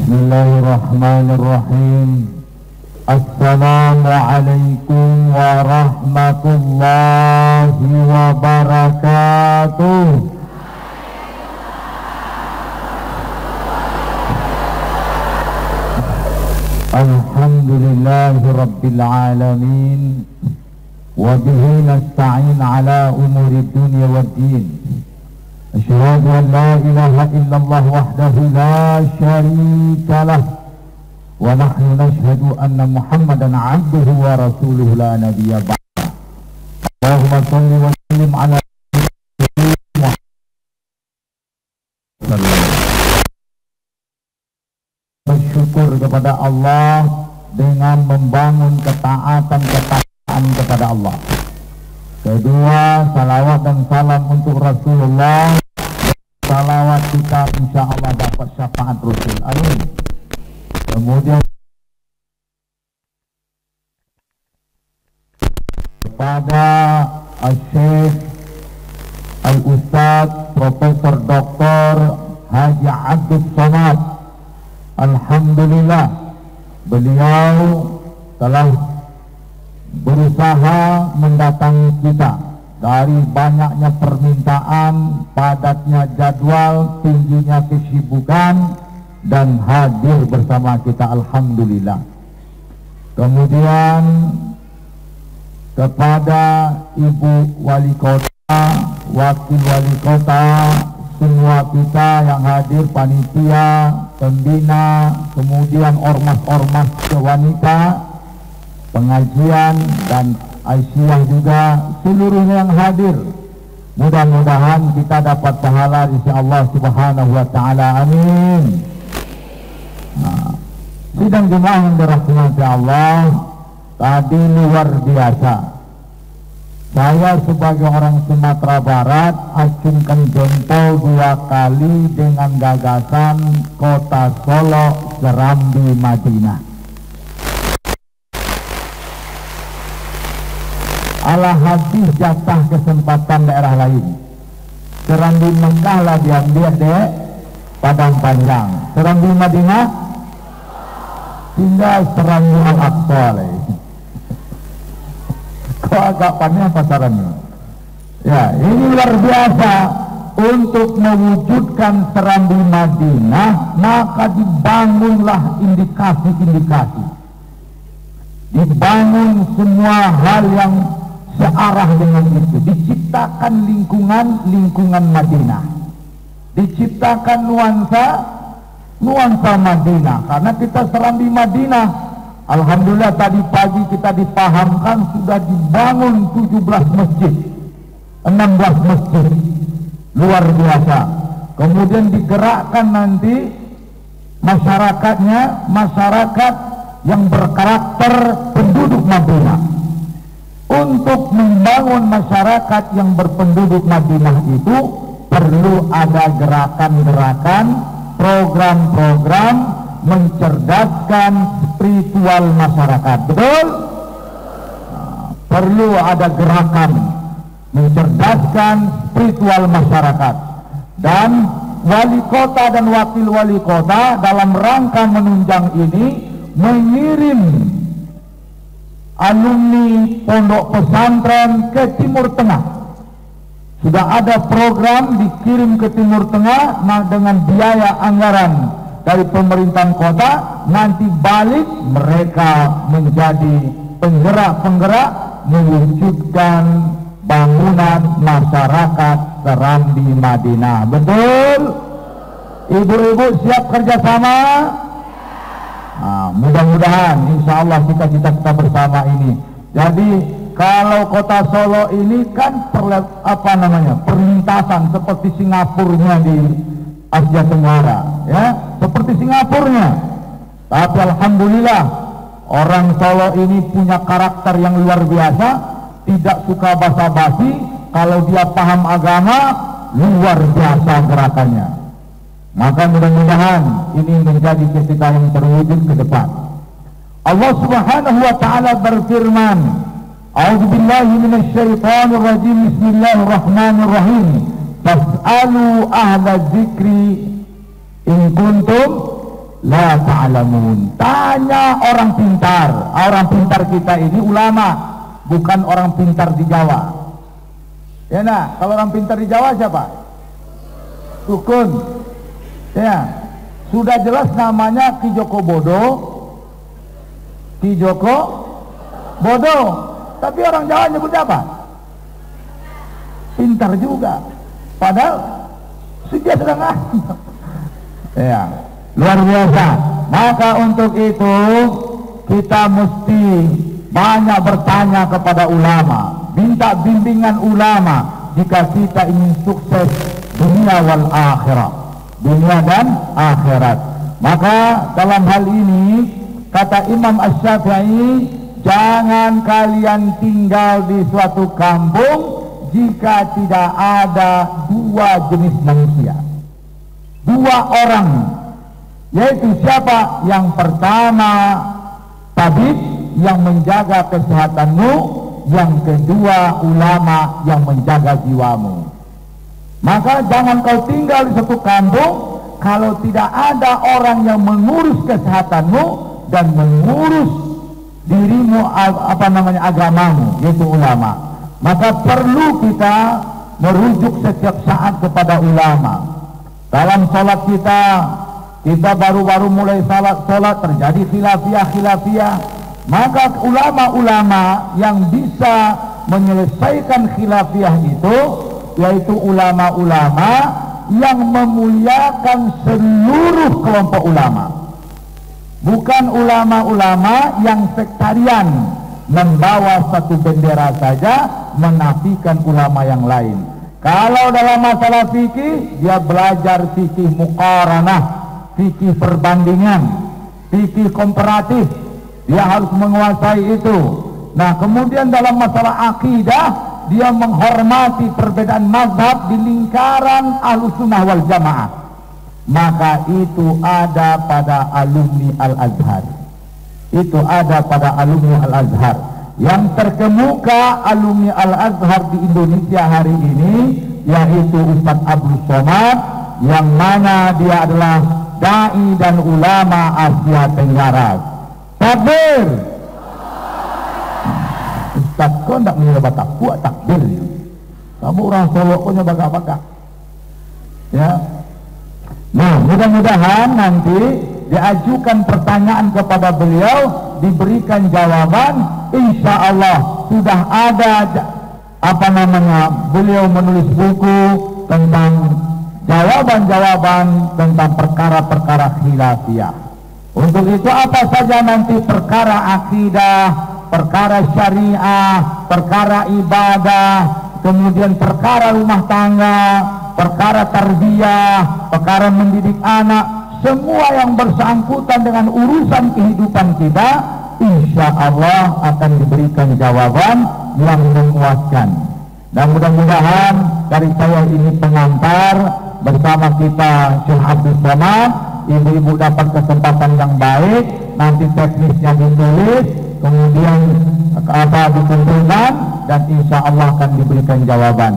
Bismillahirrahmanirrahim. Assalamualaikum warahmatullahi wabarakatuh. Alhamdulillahi rabbil alamin. Wa bihi nasta'in ala umuri dunya waddin. Asyhadu an la ilaha illallah wahdahu la syarika lah. Wa nahnu nashhadu anna Muhammadan 'abduhu wa rasuluhu la nabiyya ba'da. Allahumma shalli wa sallim ala bersyukur kepada Allah dengan membangun ketaatan kepada Allah. Kedua, salawat dan salam untuk Rasulullah. Salawat kita insya Allah dapat syafaat Rasul. Amin. Kemudian kepada Syekh Al-Ustaz Profesor Dr. Haji Abdul Somad. Alhamdulillah, beliau telah berusaha mendatangi kita dari banyaknya permintaan, padatnya jadwal, tingginya kesibukan, dan hadir bersama kita. Alhamdulillah. Kemudian kepada Ibu Wali Kota, Wakil Wali Kota, semua kita yang hadir, panitia, pembina, kemudian ormas-ormas wanita, pengajian, dan Aisyah juga, seluruhnya yang hadir. Mudah-mudahan kita dapat pahala di sisi Allah Subhanahu wa taala. Amin. Sidang jemaah yang dirahmati Allah, tadi luar biasa. Saya sebagai orang Sumatera Barat acungkan jempol 2 kali dengan gagasan Kota Solo Serambi Madinah. Ala habis jatah kesempatan daerah lain. Serambi Mekah lah diambil dek Padang Panjang. Serambi Madinah tinggal Serambi Al-Aqsa lah. Kok agak pandai pasarannya? Ya, ini luar biasa. Untuk mewujudkan Serambi Madinah, maka dibangunlah indikasi-indikasi. Dibangun semua hal yang searah dengan itu. Diciptakan lingkungan Madinah. Diciptakan nuansa Madinah. Karena kita Serambi Madinah, alhamdulillah tadi pagi kita dipahamkan sudah dibangun 17 masjid, 16 masjid. Luar biasa. Kemudian digerakkan nanti masyarakatnya, masyarakat yang berkarakter penduduk Madinah. Untuk membangun masyarakat yang berpenduduk Madinah itu perlu ada gerakan-gerakan, program-program mencerdaskan spiritual masyarakat. Betul? Perlu ada gerakan mencerdaskan spiritual masyarakat. Dan wali kota dan wakil wali kota dalam rangka menunjang ini mengirim alumni pondok pesantren ke Timur Tengah. Sudah ada program dikirim ke Timur Tengah, nah dengan biaya anggaran dari pemerintahan kota, nanti balik mereka menjadi penggerak-penggerak mewujudkan bangunan masyarakat Serambi Madinah. Betul? Ibu-ibu siap kerjasama? Nah, mudah-mudahan insya Allah cita-cita kita bersama ini. Jadi kalau kota Solo ini kan perlintasan seperti Singapurnya di Asia Tenggara, ya, seperti Singapurnya. Tapi alhamdulillah orang Solo ini punya karakter yang luar biasa, tidak suka basa-basi. Kalau dia paham agama, luar biasa gerakannya. Maka mudah-mudahan ini menjadi cita-cita yang terwujud ke depan. Allah Subhanahu wa taala berfirman, A'udzubillahi minasyaitonir rajim. Bismillahirrahmanirrahim. Fas'alu ahla dzikri in kuntum la ta'lamun. Tanya orang pintar. Orang pintar kita ini ulama, bukan orang pintar di Jawa. Ya nah, kalau orang pintar di Jawa siapa? Dukun. Ya, sudah jelas namanya Ki Joko Bodoh. Ki Joko Bodoh. Tapi orang Jawa nyebut apa? Pintar juga. Padahal dia sedang ya, luar biasa. Maka untuk itu kita mesti banyak bertanya kepada ulama, minta bimbingan ulama jika kita ingin sukses dunia wal akhirat, dunia dan akhirat. Maka dalam hal ini kata Imam Asy-Syafi'i, jangan kalian tinggal di suatu kampung jika tidak ada dua jenis manusia, dua orang, yaitu siapa? Yang pertama tabib yang menjaga kesehatanmu, yang kedua ulama yang menjaga jiwamu. Maka jangan kau tinggal di satu kampung kalau tidak ada orang yang mengurus kesehatanmu dan mengurus dirimu, agamamu, yaitu ulama. Maka perlu kita merujuk setiap saat kepada ulama. Dalam sholat kita baru-baru mulai sholat terjadi khilafiyah. Maka ulama-ulama yang bisa menyelesaikan khilafiyah itu, yaitu ulama-ulama yang memuliakan seluruh kelompok ulama, bukan ulama-ulama yang sektarian, membawa satu bendera saja, menafikan ulama yang lain. Kalau dalam masalah fikih, dia belajar fikih muqaranah, fikih perbandingan, fikih komparatif, dia harus menguasai itu. Nah, kemudian dalam masalah akidah, dia menghormati perbedaan mazhab di lingkaran Ahlussunnah wal Jamaah. Maka itu ada pada alumni Al-Azhar. Itu ada pada alumni Al-Azhar. Yang terkemuka alumni Al-Azhar di Indonesia hari ini, yaitu Ustaz Abdul Somad, yang mana dia adalah da'i dan ulama Asia Tenggara. Takbir. Ustaz kau tidak menyebut takbir, takbir. Kamu orang Solo kau nyoba-baga. Ya. Nah, mudah-mudahan nanti diajukan pertanyaan kepada beliau, diberikan jawaban. Insya Allah sudah ada beliau menulis buku tentang jawaban-jawaban tentang perkara-perkara khilafiyah. Untuk itu apa saja nanti perkara akidah, perkara syariah, perkara ibadah, kemudian perkara rumah tangga, perkara tarbiyah, perkara mendidik anak, semua yang bersangkutan dengan urusan kehidupan kita, insya Allah akan diberikan jawaban yang memuaskan. Dan mudah-mudahan dari saya ini pengantar bersama kita Syekh Abdul Somad, ibu-ibu dapat kesempatan yang baik, nanti teknisnya ditulis, kemudian dikumpulkan, dan insya Allah akan diberikan jawaban.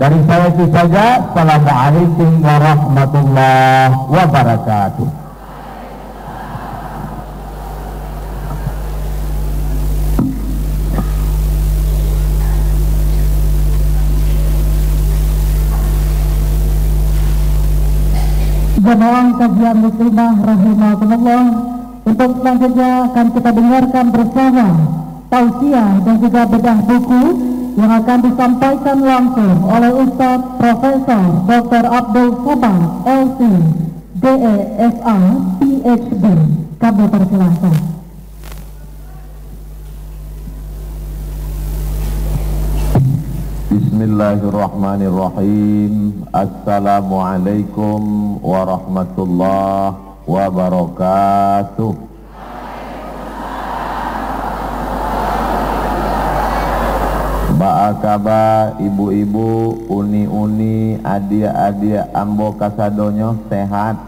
Dari saya itu saja. Assalamualaikum warahmatullahi wabarakatuh. Jemaah kajian muslimah rahimakumullah, untuk selanjutnya akan kita dengarkan bersama tausiah dan juga bedah buku yang akan disampaikan langsung oleh Ustaz Profesor Dr. Abdul Somad LC DESA PhD. Kami persilahkan. Bismillahirrahmanirrahim. Assalamualaikum warahmatullahi wabarakatuh. Baakaba ibu-ibu, uni-uni, adia-adia ambo kasadonyo sehat?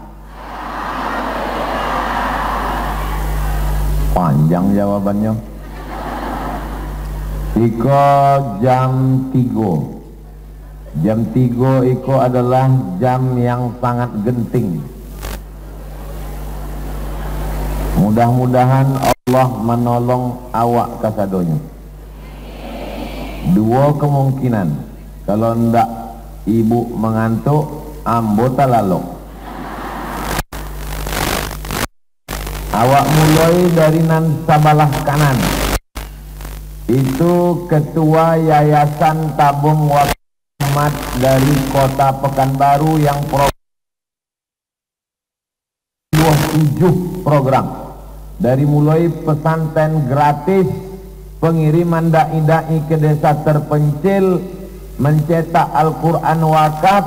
Panjang jawabannya. Iko jam 3. Jam 3 iko adalah jam yang sangat genting. Mudah-mudahan Allah menolong awak kasadonya. Dua kemungkinan, kalau ndak ibu mengantuk, ambota lalok. Awak mulai dari nan sabalah kanan. Itu ketua Yayasan Tabung Wakaf Umat dari Kota Pekanbaru yang 27 program. Dari mulai pesantren gratis, pengiriman dai-dai ke desa terpencil, mencetak Al-Quran wakaf,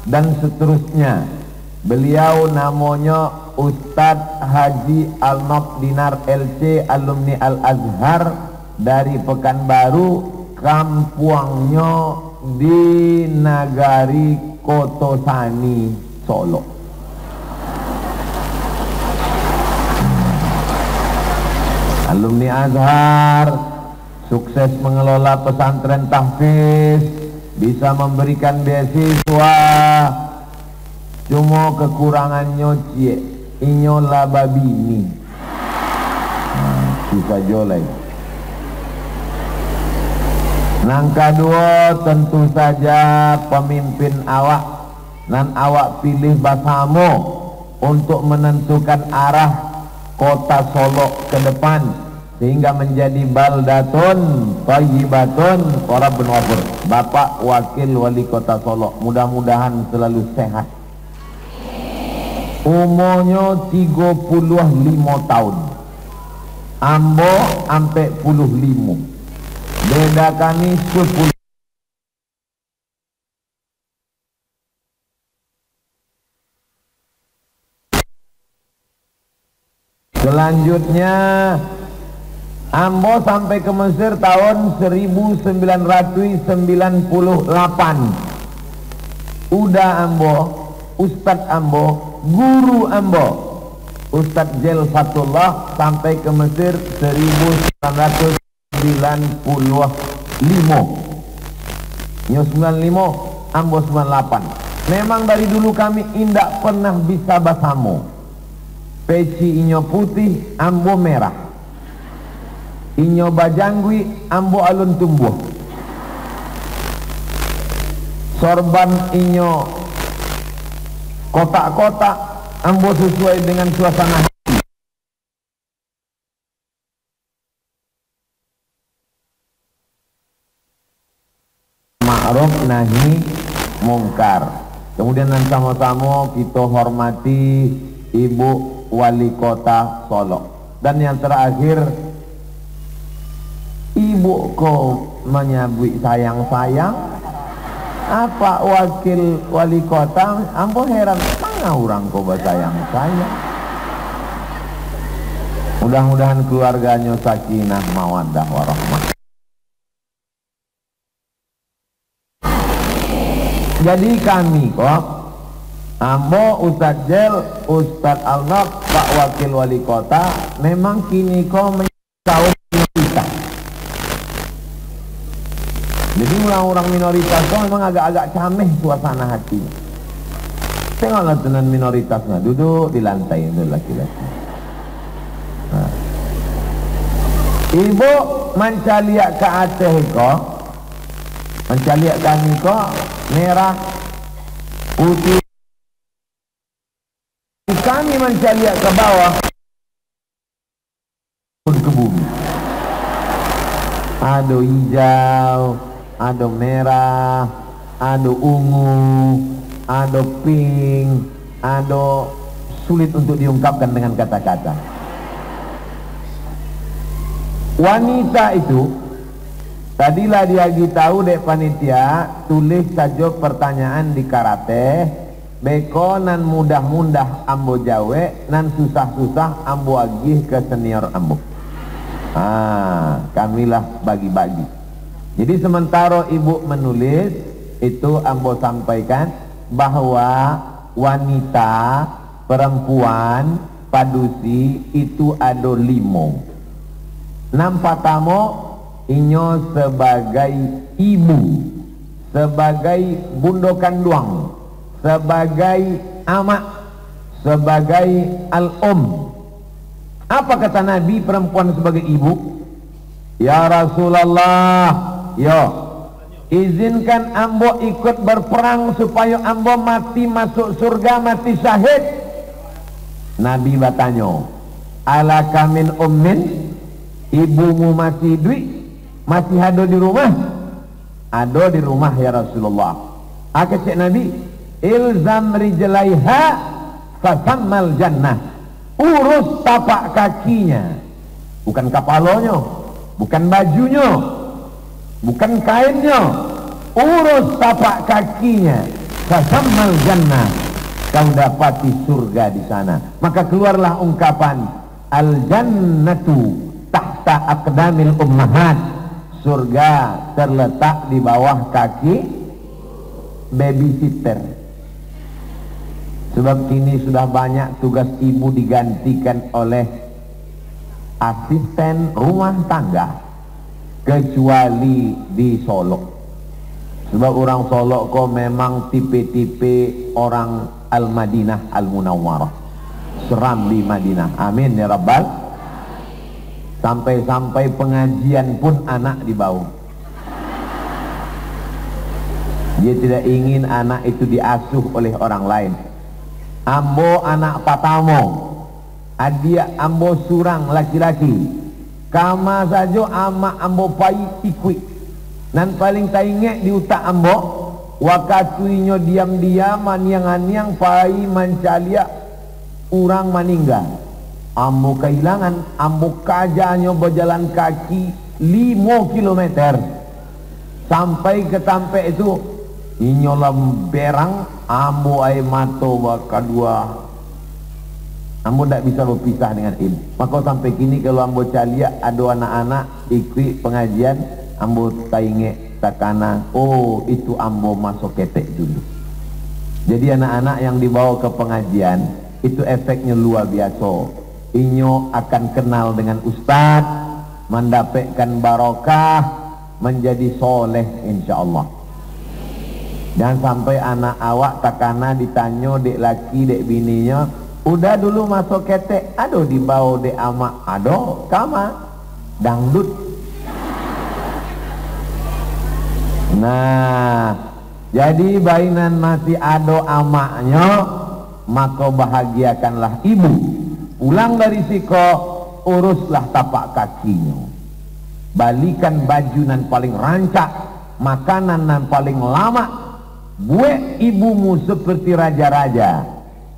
dan seterusnya. Beliau namanya Ustadz Haji Al-Nok Dinar LC, alumni Al-Azhar dari Pekanbaru, kampuangnya di Nagari Kotosani, Solo. Alumni Azhar, sukses mengelola pesantren tahfiz, bisa memberikan beasiswa. Cuma kekurangannya cie, inyo laba bini. Susah jolai. Nangka dua, tentu saja pemimpin awak dan awak pilih Basamo untuk menentukan arah kota Solo ke depan, sehingga menjadi baldatun thayyibatun qarabun wafur. Bapak Wakil Wali Kota Solo, mudah-mudahan selalu sehat. Umurnya 35 tahun. Ambo sampai 15. Beda kami 10. Selanjutnya Ambo sampai ke Mesir tahun 1998. Udah Ambo, Ustadz Ambo, guru Ambo, Ustadz Jel Fatullah sampai ke Mesir 1995. Nyo 95, Ambo 98. Memang dari dulu kami indak pernah bisa basamo. Peci inyo putih, Ambo merah. Inyo bajanggui, Ambo alun tumbuh. Sorban inyo kotak-kotak, Ambo sesuai dengan suasana hati. Ma'ruf nahi mungkar. Kemudian sama-sama kita hormati Ibu Wali Kota Solo. Dan yang terakhir, ibu kok menyambut sayang-sayang. Apa wakil wali kota? Ambo heran, mana orang kok bersayang-sayang. Mudah-mudahan keluarganya sakinah mawaddah warahmah. Jadi kami kok, Ambo, Ustadz Jel, Ustadz Al-Nok, Pak Wakil Wali Kota, memang kini kok kaum minoritas. Jadi orang-orang minoritas kok memang agak-agak cameh suasana hati. Tengoklah tenan minoritasnya, duduk di lantai itu laki-laki. Nah. Ibu mencaliak ke Aceh kok, mencaliak kami kok, merah, putih. Kami mencaliak ke bawah, ke bumi. Ada hijau, ada merah, ada ungu, ada pink, ada sulit untuk diungkapkan dengan kata-kata. Wanita itu, tadilah dia tahu dek panitia, tulis saja pertanyaan di karate. Beko nan mudah-mudah Ambo jawe, nan susah-susah Ambo agih ke senior Ambo. Kamilah bagi-bagi. Jadi sementara ibu menulis, itu Ambo sampaikan bahwa wanita, perempuan, padusi itu ada 5. Nampak tamu inyo sebagai ibu, sebagai bundokan duang, sebagai amak, sebagai al-um. Apa kata Nabi perempuan sebagai ibu? Ya Rasulullah, yo, izinkan ambo ikut berperang supaya ambo mati masuk surga, mati syahid. Nabi bertanya, alaka min ummin, ibumu masih duit, masih ada di rumah? Ada di rumah ya Rasulullah. Cek Nabi, ilzam rijlaiha fasammal jannah. Urus tapak kakinya, bukan kepalanya, bukan bajunya, bukan kainnya, urus tapak kakinya. Fasammal jannah, kau dapati surga di sana. Maka keluarlah ungkapan al jannatu tahta aqdamil ummahat, surga terletak di bawah kaki babysitter. Sebab kini sudah banyak tugas ibu digantikan oleh asisten rumah tangga, kecuali di Solo. Sebab orang Solo kok memang tipe-tipe orang Al-Madinah Al-Munawwarah, seram di Madinah. Amin ya Rabbal. Sampai-sampai pengajian pun anak dibawa. Dia tidak ingin anak itu diasuh oleh orang lain. Ambo anak patamo, adia ambo surang laki-laki, kama saja ama ambo pai ikui. Nan paling tainge di utak ambo, wakatuinyo diam-diam maniang-aniang pai mancalia urang maninggal. Ambo kehilangan, ambo kajanyo berjalan kaki 5 kilometer sampai ke tampe itu inyolam berang. Ambo ay mato kedua, ambo tidak bisa berpisah dengan ibu. Maka sampai kini kalau ambo calia ada anak-anak ikut pengajian, ambo tainge takana, oh itu ambo masuk ketek dulu. Jadi anak-anak yang dibawa ke pengajian itu efeknya luar biasa. Inyo akan kenal dengan ustaz, mendapatkan barokah, menjadi soleh insyaallah. Jangan sampai anak awak takana ditanya dek laki dek bininya, udah dulu masuk ketek, aduh dibawa dek amak, aduh kama dangdut. Nah, jadi bainan masih ado amaknya, maka bahagiakanlah ibu. Pulang dari siko, uruslah tapak kakinya, balikan baju nan paling rancak, makanan nan paling lama. Buat ibumu seperti raja-raja,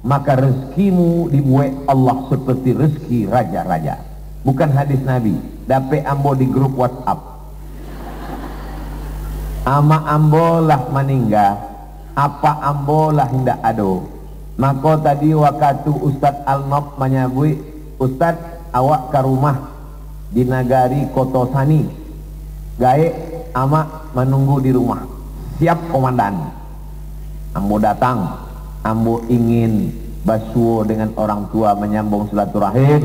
maka rezekimu dibuat Allah seperti rezeki raja-raja. Bukan hadis Nabi, dapat ambo di grup WhatsApp. Ama ambo lah meninggal, apa ambo lah hendak ado. Maka tadi waktu Ustaz Al-Mab menyabui, Ustaz awak ke rumah di nagari Kotosani, gae ama menunggu di rumah, siap komandan. Ambo datang, ambo ingin basuh dengan orang tua, menyambung silaturahim,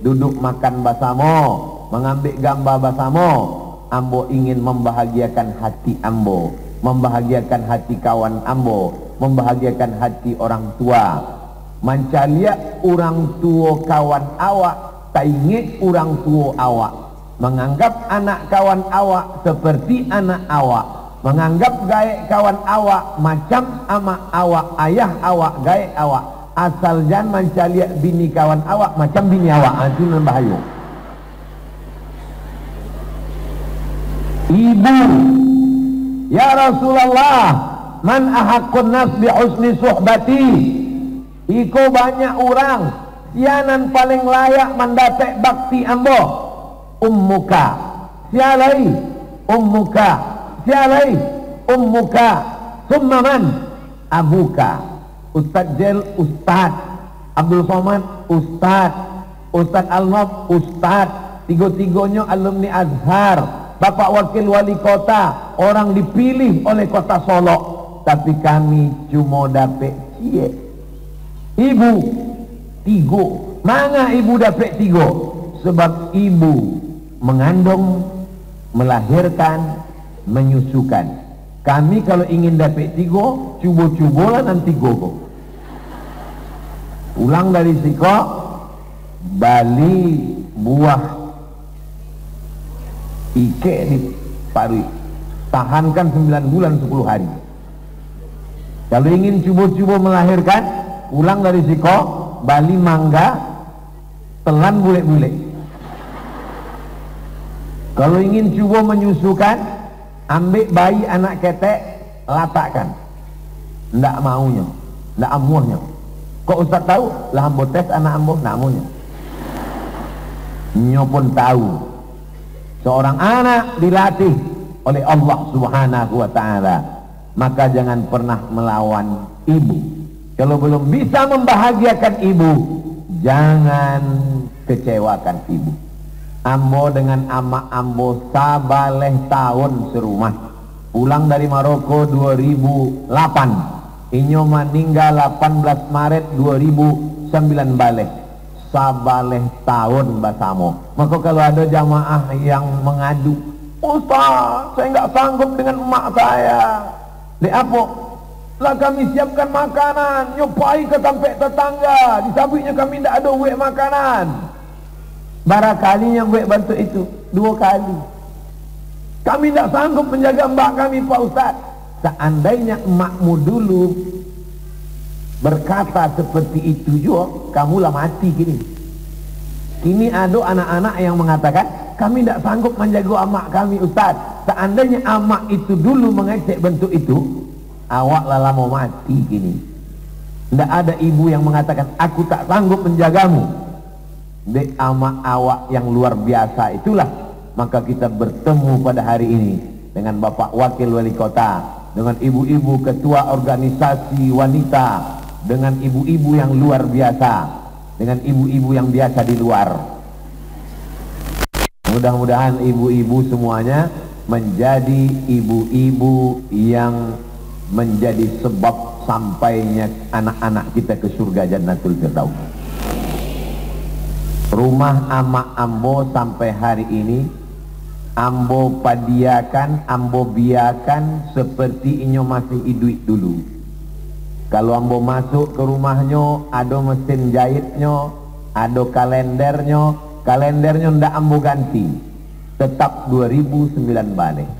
duduk makan bersama, mengambil gambar bersama. Ambo ingin membahagiakan hati ambo, membahagiakan hati kawan ambo, membahagiakan hati orang tua. Mancalia orang tua kawan awak, tak ingat orang tua awak, menganggap anak kawan awak seperti anak awak, menganggap gaya kawan awak macam ama awak, ayah awak, gaya awak. Asal jangan mencari bini kawan awak macam bini awak, itu bahaya. Ibu, ya Rasulullah, man ahakun nas bi husni suhbati. Iko banyak orang, sianan paling layak mendapat bakti ambo. Ummuka, sialai ummuka, sialai ummuka, summa man? Abuka. Ustaz Jel, Ustaz Abdul Somad, Ustaz Ustaz Al-Mab, Ustaz, tiga-tiganya alumni Azhar, Bapak Wakil Wali Kota, orang dipilih oleh Kota Solo, tapi kami cuma dapat cie. Ibu tiga, mana ibu dapat tiga? Sebab ibu mengandung, melahirkan, menyusukan. Kami kalau ingin dapat tiga, cuba-cubalah nanti gogo. Pulang dari siko, bali buah ike di parui, tahankan 9 bulan 10 hari. Kalau ingin cubo-cubo melahirkan, pulang dari siko, bali mangga, telan bule-bule. Kalau ingin cubo menyusukan, ambil bayi anak ketek, letakkan. Ndak maunya, ndak amuhnya. Kok Ustaz tahu? Lah ambo tes anak ambo, ndak amuhnya. Nyo pun tahu. Seorang anak dilatih oleh Allah Subhanahu wa ta'ala, maka jangan pernah melawan ibu. Kalau belum bisa membahagiakan ibu, jangan kecewakan ibu. Ambo dengan ama ambo sabaleh tahun serumah, pulang dari Maroko 2008, inyo meninggal 18 Maret 2009 balik, sabaleh tahun basamo. Maka kalau ada jamaah yang mengadu, Ustaz, saya nggak sanggup dengan emak saya. Dek apa? Lah kami siapkan makanan, nyopai ke sampai tetangga, disabitnya kami tidak ada duit makanan. Barakali yang buat bantu itu 2 kali. Kami tidak sanggup menjaga mbak kami, Pak Ustaz. Seandainya emakmu dulu berkata seperti itu juga, kamulah mati kini. Kini ada anak-anak yang mengatakan, kami tidak sanggup menjaga amak kami, Ustaz. Seandainya amak itu dulu mengecek bentuk itu, awak lala mau mati kini. Tidak ada ibu yang mengatakan, aku tak sanggup menjagamu. Dek amak awak yang luar biasa itulah, maka kita bertemu pada hari ini dengan Bapak Wakil Wali Kota, dengan ibu-ibu ketua organisasi wanita, dengan ibu-ibu yang luar biasa, dengan ibu-ibu yang biasa di luar. Mudah-mudahan ibu-ibu semuanya menjadi ibu-ibu yang menjadi sebab sampainya anak-anak kita ke surga Jannatul Firdaus. Rumah amak ambo sampai hari ini ambo padiakan, ambo biarkan seperti inyo masih hidup dulu. Kalau ambo masuk ke rumahnya, ada mesin jahitnya, ada kalendernya ndak ambo ganti, tetap 2009 balik.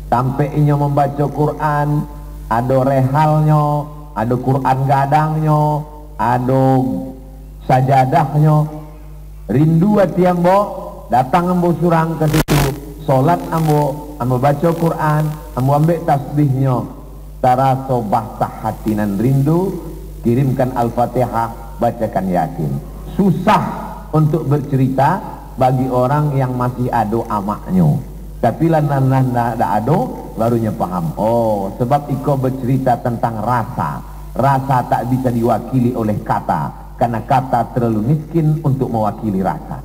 Sampai inyo membaca Quran, ada rehalnya, ada Quran gadangnya, ada sajadahnya. Rindu hati ambo, datang ambo surang ke situ, solat ambo baca Quran, ambo ambil tasbihnya, tara sobah hatinan rindu, kirimkan Al-Fatihah, bacakan Yasin. Susah untuk bercerita bagi orang yang masih ado amaknya, tapi lanang ada ado barunya paham. Oh, sebab iko bercerita tentang rasa tak bisa diwakili oleh kata, karena kata terlalu miskin untuk mewakili rasa.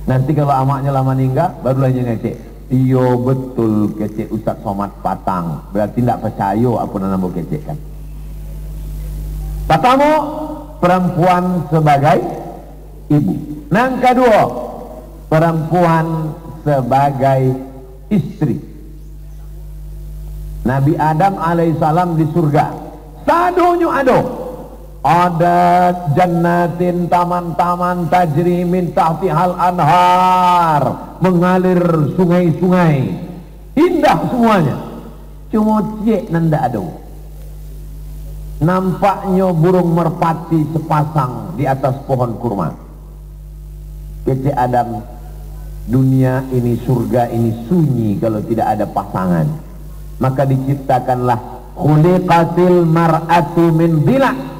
Nanti kalau amaknya lama meninggal, barulah yang ngecek, iyo betul kecek Ustaz Somad Patang, berarti tidak percaya apa nama kecek kan. Pertama, perempuan sebagai ibu. Yang kedua, perempuan sebagai istri. Nabi Adam alaihissalam di surga, sadunya ada jannatin, taman-taman, tajri min tahtihal anhar, mengalir sungai-sungai, indah semuanya. Cuma cek nanda ada. Nampaknya burung merpati sepasang di atas pohon kurma. Kece Adam, dunia ini, surga ini sunyi kalau tidak ada pasangan. Maka diciptakanlah khuliqatil mar'atu min dhila'.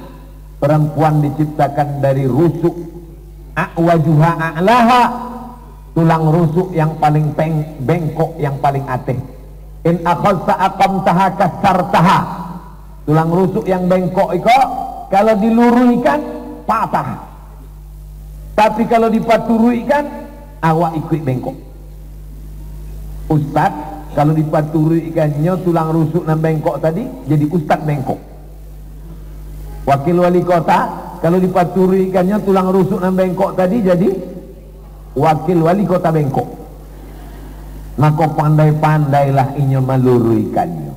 Perempuan diciptakan dari rusuk, a'wajuha a'laha, tulang rusuk yang paling bengkok, yang paling ateh. In akhadta aqamtaha kasartaha, tulang rusuk yang bengkok itu kalau diluruskan patah, tapi kalau dipaturuikan awak ikut bengkok. Ustaz, kalau dipaturuikannya tulang rusuk dan bengkok tadi jadi ustaz bengkok. Wakil wali kota, kalau dipaturikannya tulang rusuk dan bengkok tadi jadi wakil wali kota bengkok. Maka pandai-pandailah inyo meluruskannya.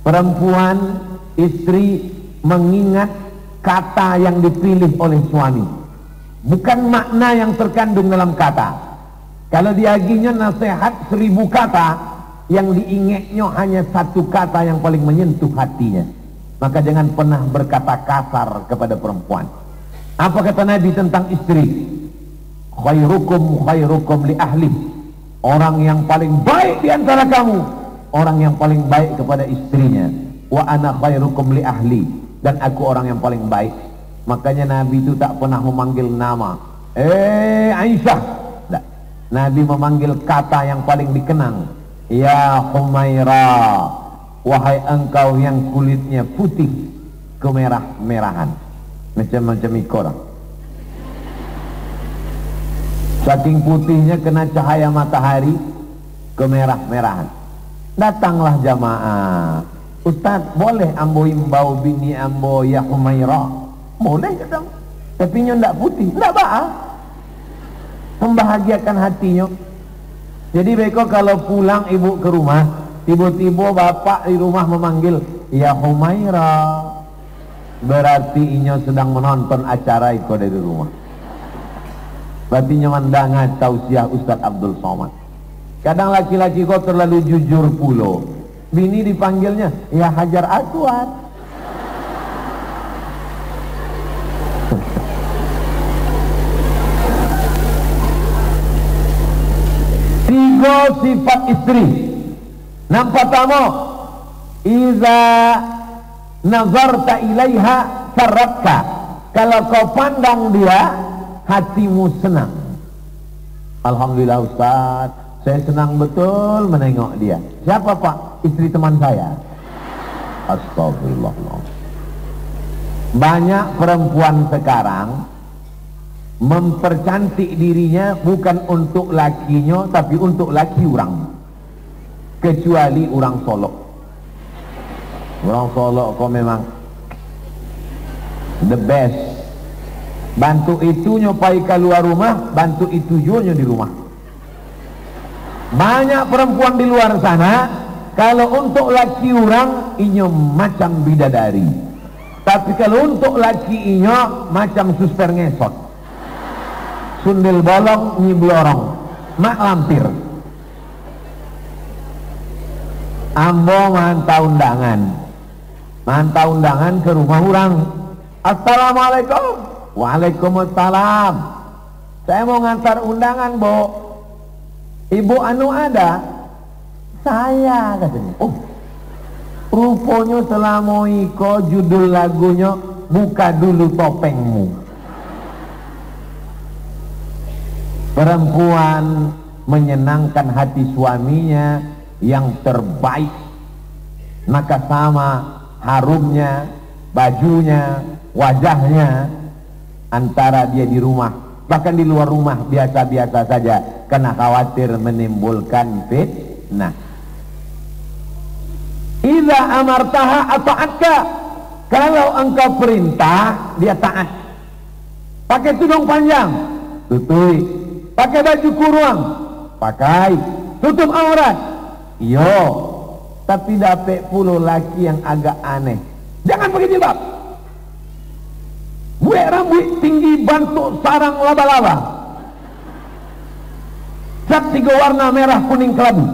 Perempuan, istri mengingat kata yang dipilih oleh suami. bukan makna yang terkandung dalam kata. Kalau diaginya nasihat 1000 kata, yang diingatnya hanya 1 kata yang paling menyentuh hatinya. Maka jangan pernah berkata kasar kepada perempuan. Apa kata Nabi tentang istri? Khairukum khairukum li ahli. Orang yang paling baik di antara kamu, orang yang paling baik kepada istrinya. Wa ana khairukum li ahli, dan aku orang yang paling baik. Makanya Nabi itu tak pernah memanggil nama. Aisyah. Tak. Nabi memanggil kata yang paling dikenang. Ya Humaira, wahai engkau yang kulitnya putih kemerah-merahan, macam-macam ikor. Saking putihnya kena cahaya matahari, kemerah-merahan. Datanglah jamaah. Ustaz, boleh ambo imbau bini ambo ya Humaira? Boleh kadang. Tapi nyo ndak putih, ndak apa. Membahagiakan hatinya. Jadi beko kalau pulang ibu ke rumah, tiba-tiba bapak di rumah memanggil ya Humaira, berarti inyo sedang menonton acara iko dari rumah. Berarti inyo mandangan tausiah Ustaz Abdul Somad. Kadang laki-laki kok terlalu jujur pulo, bini dipanggilnya ya Hajar Aswad. Tiga sifat istri. Nampak tamu, iza nazarta ilaiha sarratka. Kalau kau pandang dia, hatimu senang. Alhamdulillah Ustaz, saya senang betul menengok dia. Siapa Pak? Istri teman saya. Astagfirullah. Banyak perempuan sekarang mempercantik dirinya bukan untuk lakinya, tapi untuk laki orang. Kecuali orang Solok. Orang Solok kok memang the best. Bantu itu nyopai keluar rumah, bantu itu juga di rumah. Banyak perempuan di luar sana, kalau untuk laki orang inyo macam bidadari, tapi kalau untuk laki inyo macam suster ngesot. Sundel bolong nyiblorong, mak lampir. Ambo mantau undangan ke rumah orang. Assalamualaikum. Waalaikumsalam. Saya mau ngantar undangan, Bo. Ibu anu ada? Saya, katanya. Oh, rupanya selama iko judul lagunya buka dulu topengmu. Perempuan menyenangkan hati suaminya yang terbaik, maka sama harumnya, bajunya, wajahnya antara dia di rumah, bahkan di luar rumah biasa-biasa saja, karena khawatir menimbulkan fitnah. Idza amartaha ata'atka, kalau engkau perintah dia taat. Pakai tudung panjang, tutui. Pakai baju kurung, pakai. Tutup aurat, yo. Tapi dapet puluh laki yang agak aneh. Jangan pakai jilbab. Buat rambut tinggi bantuk sarang laba-laba. Cat 3 warna merah kuning kelabu.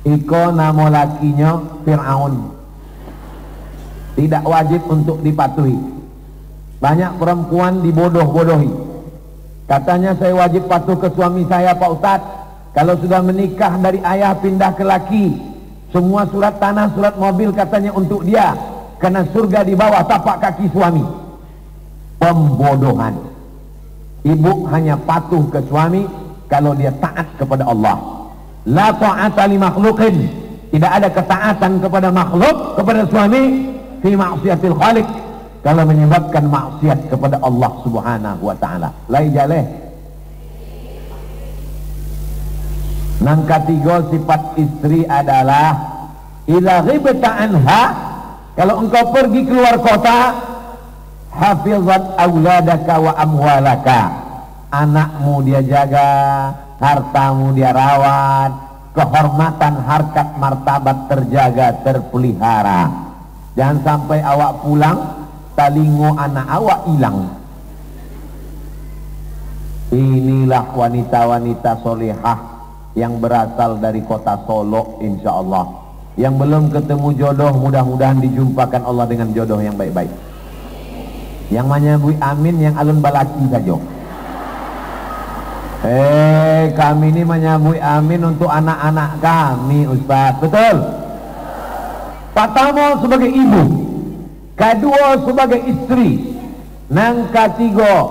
Iko nama lakinya Fir'aun. Tidak wajib untuk dipatuhi. Banyak perempuan dibodoh-bodohi. Katanya saya wajib patuh ke suami saya Pak Ustadz. Kalau sudah menikah dari ayah pindah ke laki, semua surat tanah, surat mobil katanya untuk dia, karena surga di bawah tapak kaki suami. Pembodohan. Ibu hanya patuh ke suami kalau dia taat kepada Allah. La ta'ata li makhluqin. Tidak ada ketaatan kepada makhluk, kepada suami, fi ma'siyatil khaliq, kalau menyebabkan maksiat kepada Allah Subhanahu wa ta'ala. Lai jaleh. Nang ketiga sifat istri adalah idza ghibta anha, kalau engkau pergi keluar kota, hafizat auladaka wa amwalaka, anakmu dia jaga, hartamu dia rawat, kehormatan harkat martabat terjaga, terpelihara. Jangan sampai awak pulang talingo anak awak hilang. Inilah wanita-wanita solehah yang berasal dari kota Solo, insya Allah. Yang belum ketemu jodoh, mudah-mudahan dijumpakan Allah dengan jodoh yang baik-baik. Yang menyambui amin, yang alun balaki saja. Kami ini menyambui amin untuk anak-anak kami, Ustaz. Betul? Pertama sebagai ibu, kedua sebagai istri, nang ketiga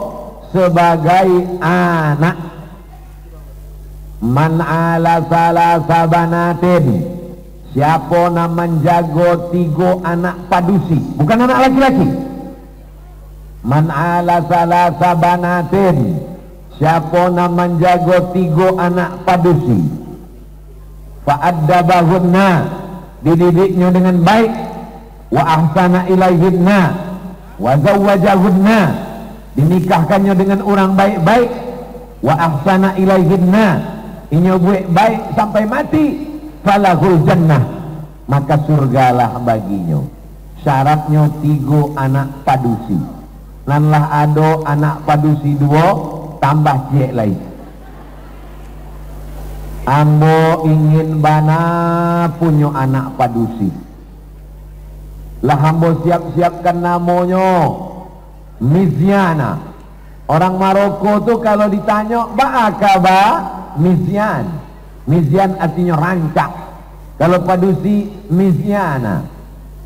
sebagai anak. Man ala salasa banatin, siapa nak menjaga 3 anak padusi, bukan anak laki-laki. Man ala salasa banatin, siapa nak menjaga 3 anak padusi, fa'addabahunna, dididiknya dengan baik, wa ahsana ilaihinna, wa zawwajahunna, dinikahkannya dengan orang baik-baik, wa ahsana ilaihinna, inyo buat baik sampai mati, falahul jannah, maka surgalah baginya. Syaratnya 3 anak padusi. Nanlah ada anak padusi 2 tambah cek lain. Ambo ingin bana punya anak padusi. Lah ambo siap-siapkan namanya Mizyana. Orang Maroko tuh kalau ditanya ba'akaba Mizyan. Mizyan artinya rancak. Kalau padusi Mizyana.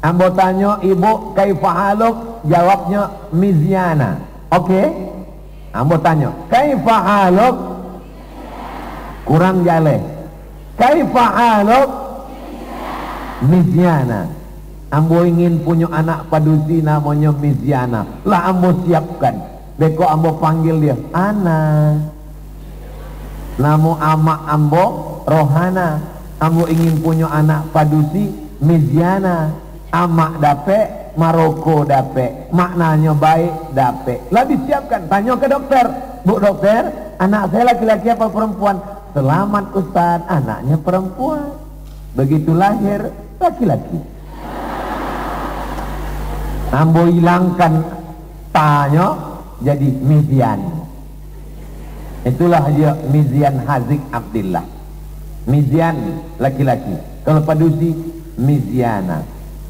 Ambo tanya ibu kaifa haluk, jawabnya Mizyana. Oke? Ambo tanya kaifa haluk, kurang jale. Kaifa haluk Mizyana. Ambo ingin punya anak padusi namanya Mizyana. Lah ambo siapkan. Beko ambo panggil dia Ana. Namo ama ambo Rohana. Ambo ingin punya anak padusi Mizyana. Amak dape, Maroko dape, maknanya baik dape. Lah disiapkan. Tanya ke dokter, Bu dokter, anak saya laki-laki apa perempuan? Selamat Ustaz, anaknya perempuan. Begitu lahir laki-laki. Ambo hilangkan tanya jadi Mizyan. Itulah dia Mizyan Hazik Abdillah. Mizyan laki-laki. Kalau padusi Mizyana.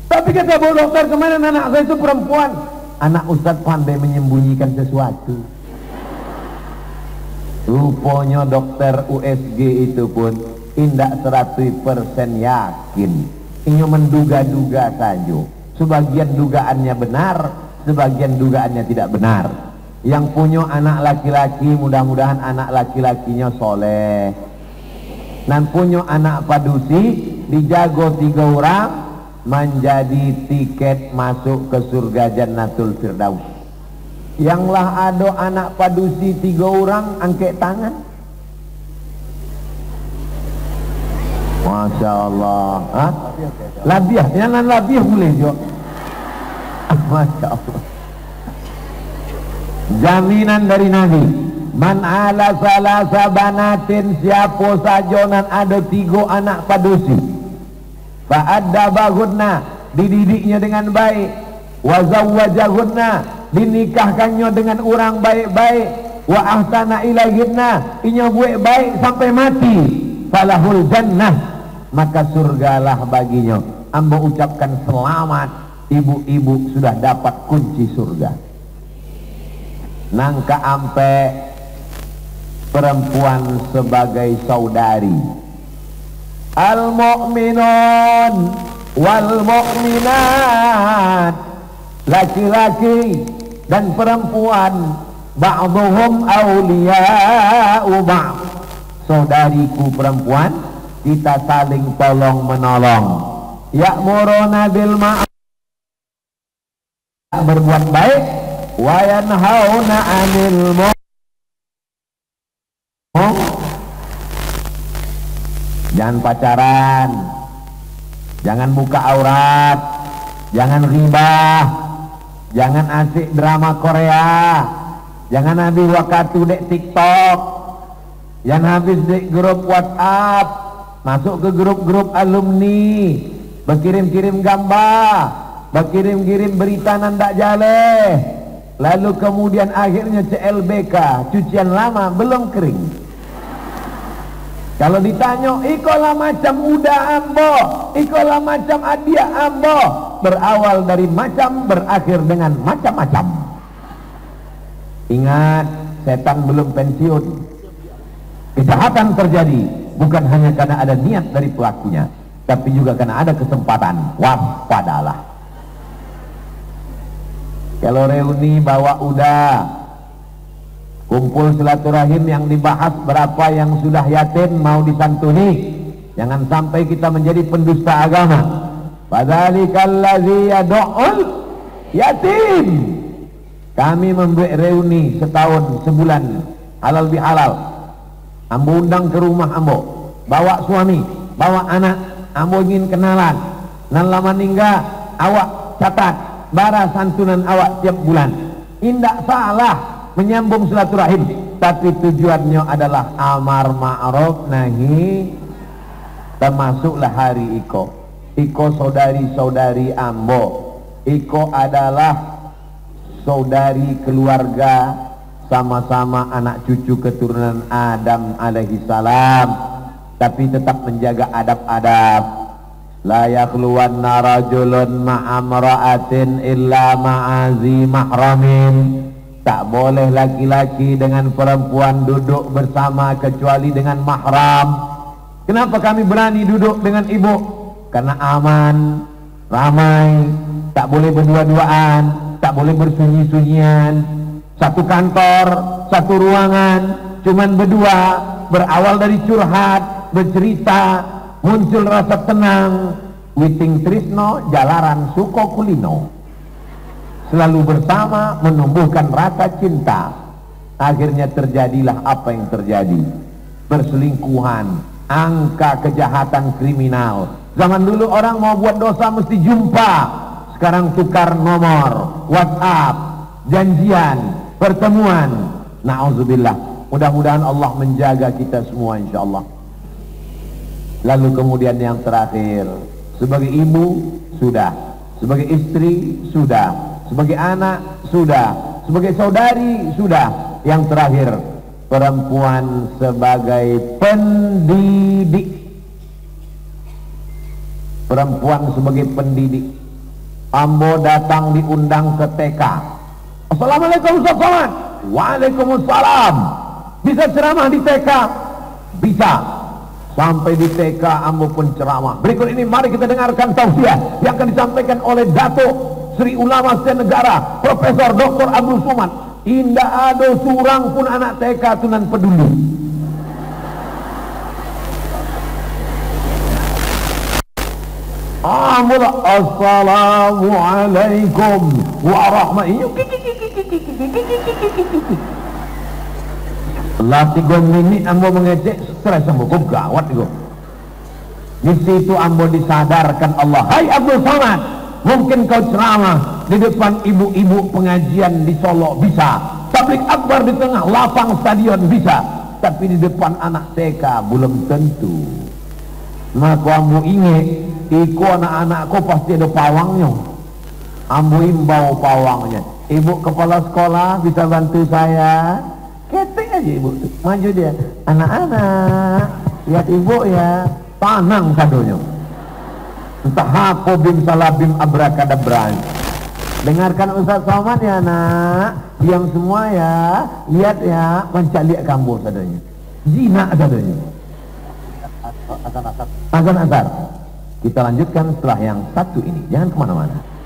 Tapi kata Bu dokter, kemarin anak saya itu perempuan. Anak Ustaz pandai menyembunyikan sesuatu. Rupanya dokter USG itu pun tidak 100% yakin. Ini menduga-duga saja. Sebagian dugaannya benar, sebagian dugaannya tidak benar. Yang punya anak laki-laki, mudah-mudahan anak laki-lakinya soleh. Dan punya anak padusi, dijago 3 orang, menjadi tiket masuk ke surga Jannatul Firdaus. Yanglah ada anak padusi 3 orang, angkat tangan. Masya Allah. Hah? Labiah, jangan labiah boleh juga. Masya Allah. Jaminan dari Nabi, man ala salasa banatin, siapa saja nan ada 3 anak padusi, fa'addabahunna, dididiknya dengan baik, wa zawwajahunna, dinikahkannya dengan orang baik-baik, wa ahsana ilaihinna, inya buat baik sampai mati, falahul jannah, maka surgalah baginya. Ambo ucapkan selamat, ibu-ibu sudah dapat kunci surga. Nangka ampe perempuan sebagai saudari. Al-mu'minun wal mu'minat, laki-laki dan perempuan, ba'duhum awliya'u ba'd, saudariku perempuan, kita saling tolong menolong. Ya'muruna bil ma'ruf, berbuat baik, wa yanhauna 'anil munkar, jangan pacaran, jangan buka aurat, jangan ribah, jangan asik drama Korea, jangan habis waktu dek TikTok, jangan habis dek grup WhatsApp, masuk ke grup-grup alumni, berkirim-kirim gambar, berkirim-kirim berita nandak jale. lalu kemudian akhirnya CLBK, cucian lama, belum kering. Kalau ditanya, ikolah macam udah ambo, ikolah macam adia ambo, berawal dari macam, berakhir dengan macam-macam. Ingat, setan belum pensiun. Kejahatan terjadi bukan hanya karena ada niat dari pelakunya, tapi juga karena ada kesempatan. Waspadalah. Kalau reuni bawa udah, kumpul silaturahim yang dibahas, berapa yang sudah yatim mau disantuni. Jangan sampai kita menjadi pendusta agama. Padzalikal ladzi yad'ul yatim. Kami membuat reuni setahun, sebulan, halal bihalal. Ambo undang ke rumah ambo, bawa suami, bawa anak, ambo ingin kenalan. Nan lama ningga, awak catat bara santunan awak tiap bulan. Indak salah menyambung silaturahim, tapi tujuannya adalah amar ma'ruf nahi. Termasuklah hari Iko. Iko saudari-saudari ambo. Iko adalah saudari keluarga, sama-sama anak cucu keturunan Adam alaihi salam, tapi tetap menjaga adab-adab. La yakhluwanna rajulun ma'amra'atin illa ma'azi mahramin. Tak boleh laki-laki dengan perempuan duduk bersama kecuali dengan mahram. Kenapa kami berani duduk dengan ibu? Karena aman, ramai, tak boleh berdua-duaan, tak boleh bersunyi-sunyian. Satu kantor, satu ruangan, cuman berdua, berawal dari curhat, bercerita, muncul rasa tenang, witing trisno, jalaran suko kulino. Selalu bersama menumbuhkan rasa cinta. Akhirnya terjadilah apa yang terjadi. Perselingkuhan, angka kejahatan kriminal. Zaman dulu orang mau buat dosa mesti jumpa. Sekarang tukar nomor, WhatsApp, janjian, pertemuan. Na'udzubillah. Mudah-mudahan Allah menjaga kita semua insyaallah. Lalu kemudian yang terakhir, sebagai ibu sudah, sebagai istri sudah, sebagai anak sudah, sebagai saudari sudah. Yang terakhir, perempuan sebagai pendidik. Perempuan sebagai pendidik. Ambo datang diundang ke TK. Assalamualaikum Ustaz Somad. Waalaikumsalam. Bisa ceramah di TK? Bisa. Sampai di TK ambo pun ceramah. Berikut ini mari kita dengarkan tausiah yang akan disampaikan oleh Datuk Sri Ulama Senegara Profesor Dr. Abdul Somad. Indah ada surang pun anak TK tunan peduli. Mula assalamualaikum warahmatullahi. Lah 3 menit ambo mengecek, stres ambo kok gawat itu. Di situ ambo disadarkan Allah. Hai Abdul Somad, mungkin kau ceramah di depan ibu-ibu pengajian di Solo bisa, tablik akbar di tengah lapang stadion bisa, tapi di depan anak TK belum tentu. Maka ambo ingat, iku anak-anakku pasti ada pawangnya. Ambo imbau pawangnya. Ibu kepala sekolah bisa bantu saya? Ketek aja ibu, maju dia. Anak-anak, lihat ibu ya, panang kadonya. Entah apa bim salabim abrakadabra. Dengarkan Ustaz Somad ya nak, diam semua ya, lihat ya, mencaliak kambuh sadanya. Zina sadanya. Azan asar. Kita lanjutkan setelah yang satu ini. Jangan kemana-mana.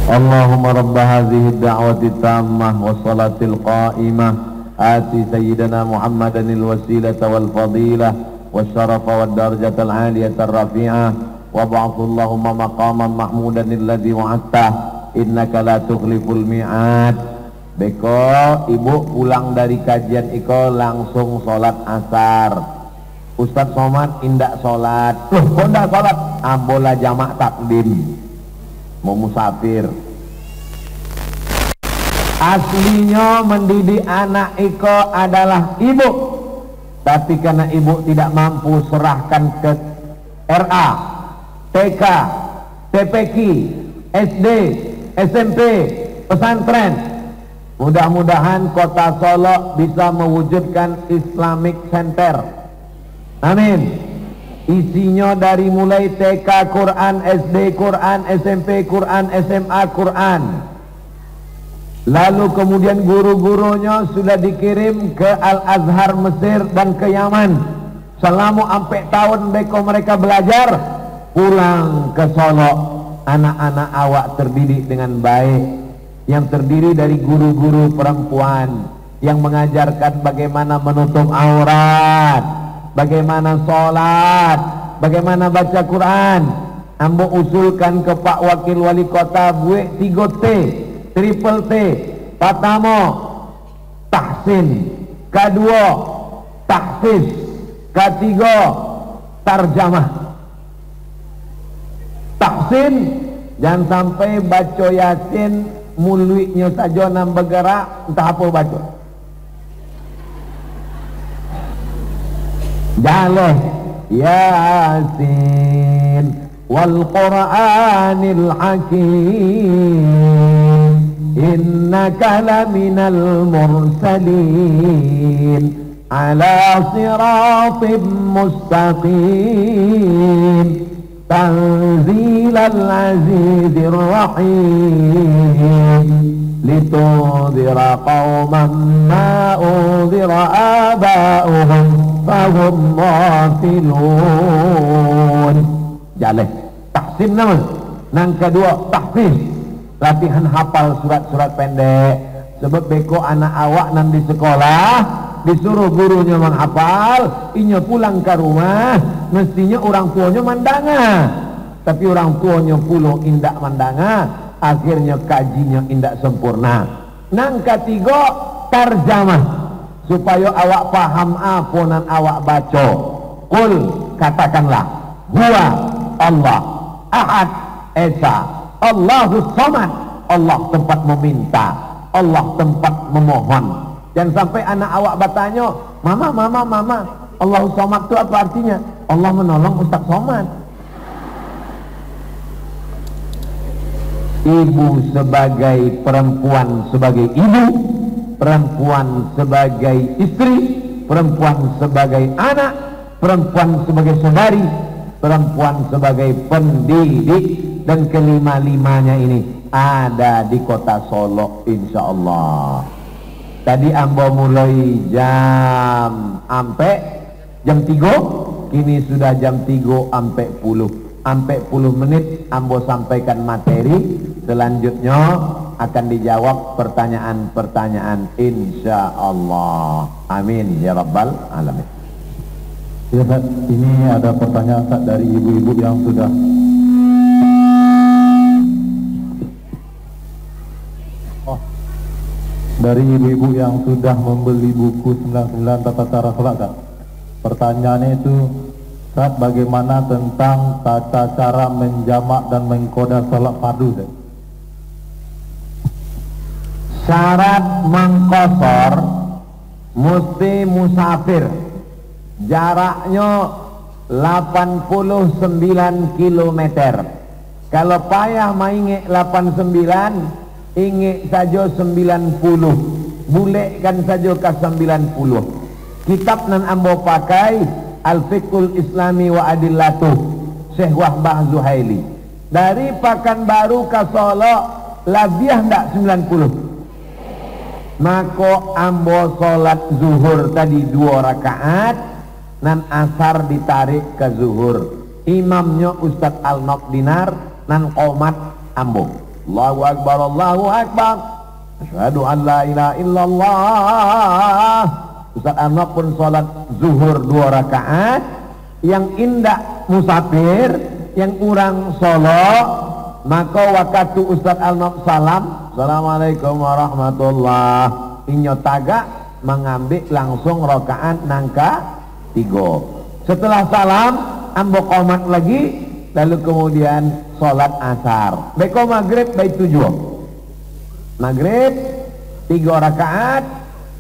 Allahumma rabb hadhihi ad-da'wati tammah wa salatil qa'imah ati sayyidina Muhammadan al-wasilata wal fadilah wasyarafa wad darajatal aliyatar rafi'ah wa ba'athallahumma maqaman mahmudan alladzi wa'adta innaka la tukhliful mi'ad. Beko ibu pulang dari kajian iko langsung sholat asar. Ustaz Somad indak sholat. Loh kok ndak sholat? Ambola jamak takdim, mau musafir. Aslinya mendidik anak iko adalah ibu, tapi karena ibu tidak mampu serahkan ke RA, TK, TPQ, SD, SMP, pesantren. Mudah-mudahan kota Solo bisa mewujudkan Islamic Center. Amin. Isinya dari mulai TK Quran, SD Quran, SMP Quran, SMA Quran. Lalu kemudian guru-gurunya sudah dikirim ke Al-Azhar Mesir dan ke Yaman. Selama sampai tahun mereka belajar, pulang ke Solo. Anak-anak awak terdidik dengan baik, yang terdiri dari guru-guru perempuan yang mengajarkan bagaimana menutup aurat, bagaimana sholat, bagaimana baca Quran. Ambo usulkan ke Pak Wakil Wali Kota buat 3T, triple T. Pertama, tahsin. Kedua, tahfiz. Ketiga, tarjamah. Tahsin, jangan sampai baca Yasin mulutnya saja nam bergerak, entah apa baca. Jaleh Yasin wal Qur'anil Hakim innaka laminal mursalin ala siratim mustaqim tanzilal azizir rahim litudhira qauman ma udhira aba'uhum fahum ghafilun. Jaleh tahsin nama. Nang kedua tahfiz, latihan hafal surat-surat pendek. Sebab beko anak awak nang di sekolah disuruh gurunya menghafal, inya pulang ke rumah mestinya orang tuanya mandanga, tapi orang tuanya pulau indak mandanga, akhirnya kajinya indak sempurna. Nang ketiga tarjamah, supaya awak paham apa nan awak baca. Qul, katakanlah, huwa Allah ahad esa, Allahus samad, Allah tempat meminta, Allah tempat memohon. Jangan sampai anak awak bertanya, mama, Allahus samad itu apa artinya? Allah menolong Ustaz Somad. Ibu sebagai perempuan sebagai ibu, perempuan sebagai istri, perempuan sebagai anak, perempuan sebagai saudari, perempuan sebagai pendidik, dan kelima-limanya ini ada di kota Solo insyaallah. Tadi ambo mulai jam 3, kini sudah jam 3 sampai 10 menit ambo sampaikan materi. Selanjutnya akan dijawab pertanyaan-pertanyaan insyaallah. Amin ya rabbal alamin. Ya Ustaz, ini ada pertanyaan Ustaz dari ibu-ibu yang sudah membeli buku 99 tata cara sholat kan? Pertanyaannya itu, Ustaz, bagaimana tentang tata cara menjamak dan mengkoda sholat fardu? Ustaz? Syarat mengqasar mesti musafir, jaraknya 89 km. Kalau payah maingek 89, ingek saja 90, bulekan saja ke 90. Kitab nan ambo pakai Al-Fiqhul Islami wa Adillatuh, Syekh Wahbah Zuhaili. Dari Pekanbaru ke Solo labiah ndak 90. Maka ambo solat zuhur tadi 2 rakaat, nan asar ditarik ke zuhur. Imamnya Ustadz Al-Nok Dinar, nan qomat ambo. Allahu Akbar, Allahu Akbar, asyhadu an la ilaha illallah. Ustadz Al-Nok pun solat zuhur 2 rakaat, yang indah musafir, yang urang Solo, maka waktu Ustaz Al-Nob salam, Assalamualaikum warahmatullah, inyo taga mengambil langsung rokaan nangka 3. Setelah salam ambo qomat lagi, lalu kemudian sholat asar. Beko maghrib baik 7. Maghrib 3 rakaat,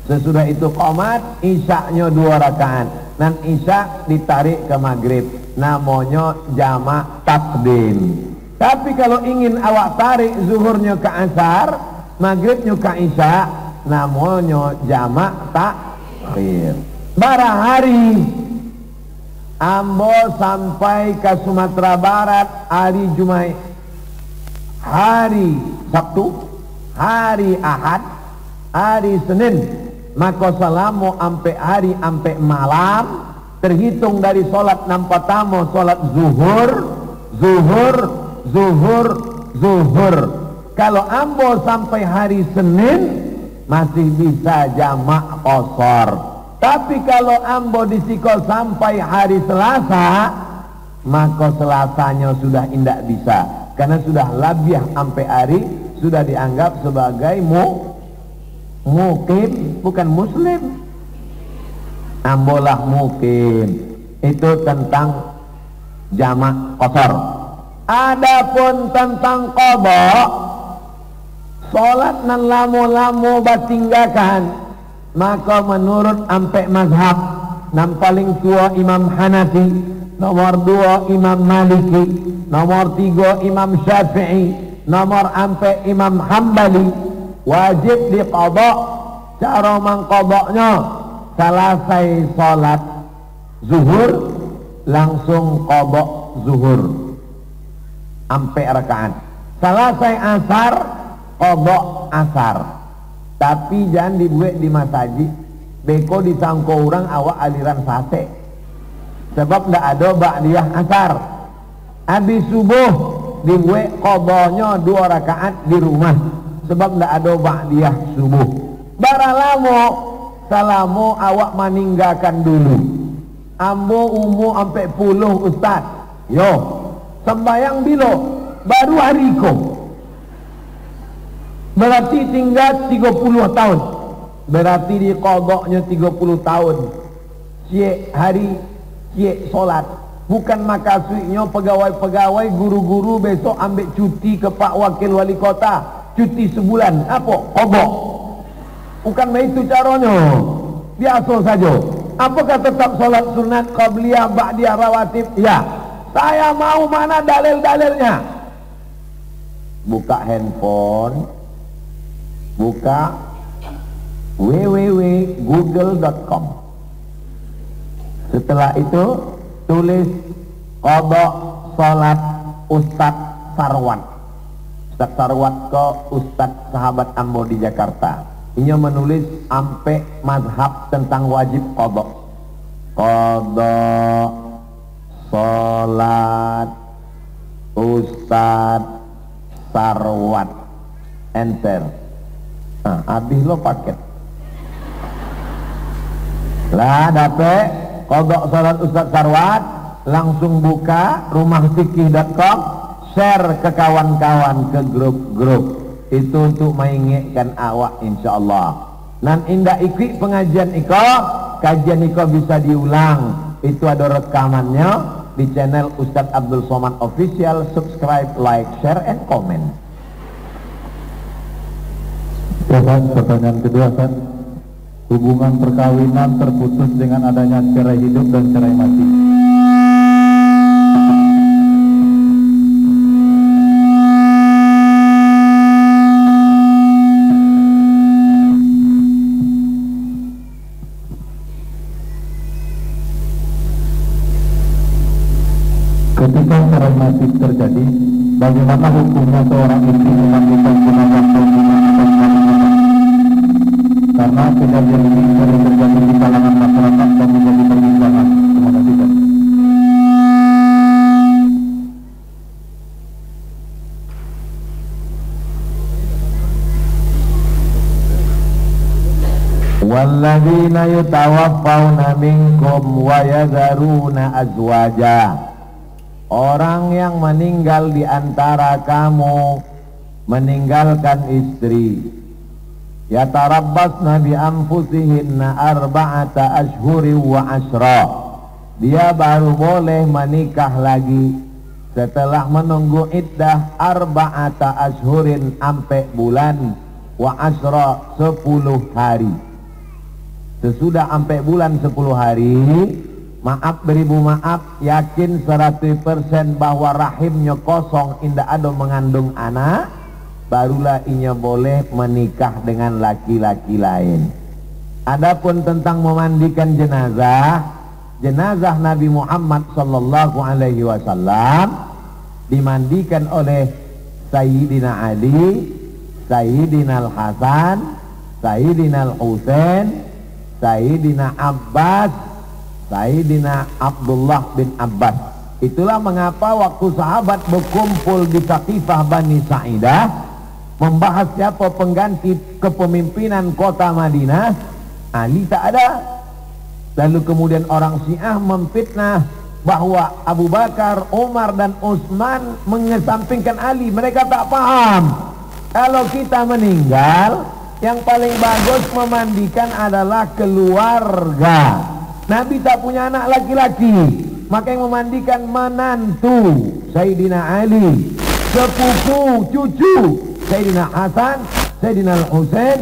sesudah itu qomat, isya'nya 2 rakaat. Dan isya' ditarik ke maghrib, namanya jamak takdim. Tapi kalau ingin awak tarik zuhurnya ke asar, maghribnya ke isya', namanya jamak takhir. Barahari ambo sampai ke Sumatera Barat hari Jumat, hari Sabtu, hari Ahad, hari Senin, maka salamu ampe hari ampe malam, terhitung dari sholat nampak tamu, sholat zuhur, zuhur, zuhur, zuhur. Kalau ambo sampai hari Senin masih bisa jamak qasar. Tapi kalau ambo disikol sampai hari Selasa, maka Selasanya sudah indak bisa, karena sudah labiah sampai hari, sudah dianggap sebagai mukim, bukan muslim. Ambolah mukim. Itu tentang jamak qasar. Adapun tentang qadha, salat nan lamu-lamu batinggakan, maka menurut ampe mazhab, yang paling tua Imam Hanafi, nomor 2 Imam Maliki, nomor 3 Imam Syafi'i, nomor ampe Imam Hambali, wajib diqadha. Cara mengqadhanya, selesai salat zuhur langsung qadha zuhur ampe rakaat, selesai asar qadha asar. Tapi jangan dibuat di masjid, beko disangko orang awak aliran sate, sebab ndak ada ba'diyah asar. Habis subuh dibuat qadhanya 2 rakaat di rumah, sebab ndak ada ba'diyah subuh. Baralamo salamu awak meninggalkan dulu. Ambo umur ampe 10 ustaz, yo sembayang bilo baru hariko, berarti tinggal 30 tahun, berarti di qadhanya 30 tahun. Siek hari, siek solat. Bukan makasihnya pegawai-pegawai, guru-guru besok ambil cuti ke Pak Wakil Wali Kota, cuti sebulan, apa? Qadha. Bukan begitu caranya, biasa saja. Apakah tetap solat sunat, qabliyah, ba'diyah, rawatib? Ya, saya mau, mana dalil-dalilnya? Buka handphone, buka www.google.com. Setelah itu tulis qadha salat Ustadz Sarwat. Ustadz Sarwat ke Ustadz sahabat ambo di Jakarta. Ini menulis ampe mazhab tentang wajib qadha. Qadha salat Ustadz Sarwat. Enter. Nah, habis lo paket lah, dapet qadha salat Ustadz Sarwat, langsung buka rumahfikih.com, share ke kawan-kawan, ke grup-grup. Itu untuk mengingatkan awak, insyaallah. Nan indah ikut pengajian iko, kajian iko bisa diulang. Itu ada rekamannya di channel Ustadz Abdul Somad Official. Subscribe, like, share, and comment. Ya, pertanyaan kedua, Ustaz. Hubungan perkawinan terputus dengan adanya cerai hidup dan cerai mati. Ketika cerai mati terjadi, bagaimana hukumnya seorang istri memanggilkan jenazah karena kejadian ini sering terjadi di kalangan masyarakat dan menjadi perbincangan. Terima kasih, Pak. walladzina yutawaffawna minkum wa yadharuna azwaja, orang yang meninggal di antara kamu meninggalkan istri, yatarabbasna bi anfusihinna arba'ata ashhurin wa ashra, dia baru boleh menikah lagi setelah menunggu iddah arba'ata ashhurin ampe bulan wa ashra 10 hari. Sesudah ampe bulan 10 hari, maaf beribu maaf, yakin 100% bahwa rahimnya kosong, indah ada mengandung anak, barulah inya boleh menikah dengan laki-laki lain. Adapun tentang memandikan jenazah, jenazah Nabi Muhammad sallallahu alaihi wasallam dimandikan oleh Sayyidina Ali, Sayyidina Al-Hasan, Sayyidina Al-Husain, Sayyidina Abbas, Sayyidina Abdullah bin Abbas. Itulah mengapa waktu sahabat berkumpul di Saqifah Bani Sa'idah membahas siapa pengganti kepemimpinan kota Madinah, Ali tak ada. Lalu kemudian orang Syiah memfitnah bahwa Abu Bakar, Umar dan Utsman mengesampingkan Ali. Mereka tak paham kalau kita meninggal yang paling bagus memandikan adalah keluarga. Nabi tak punya anak laki-laki, maka yang memandikan menantu Sayyidina Ali, sepupu cucu Sayyidina Hasan, Sayyidina Al-Husain,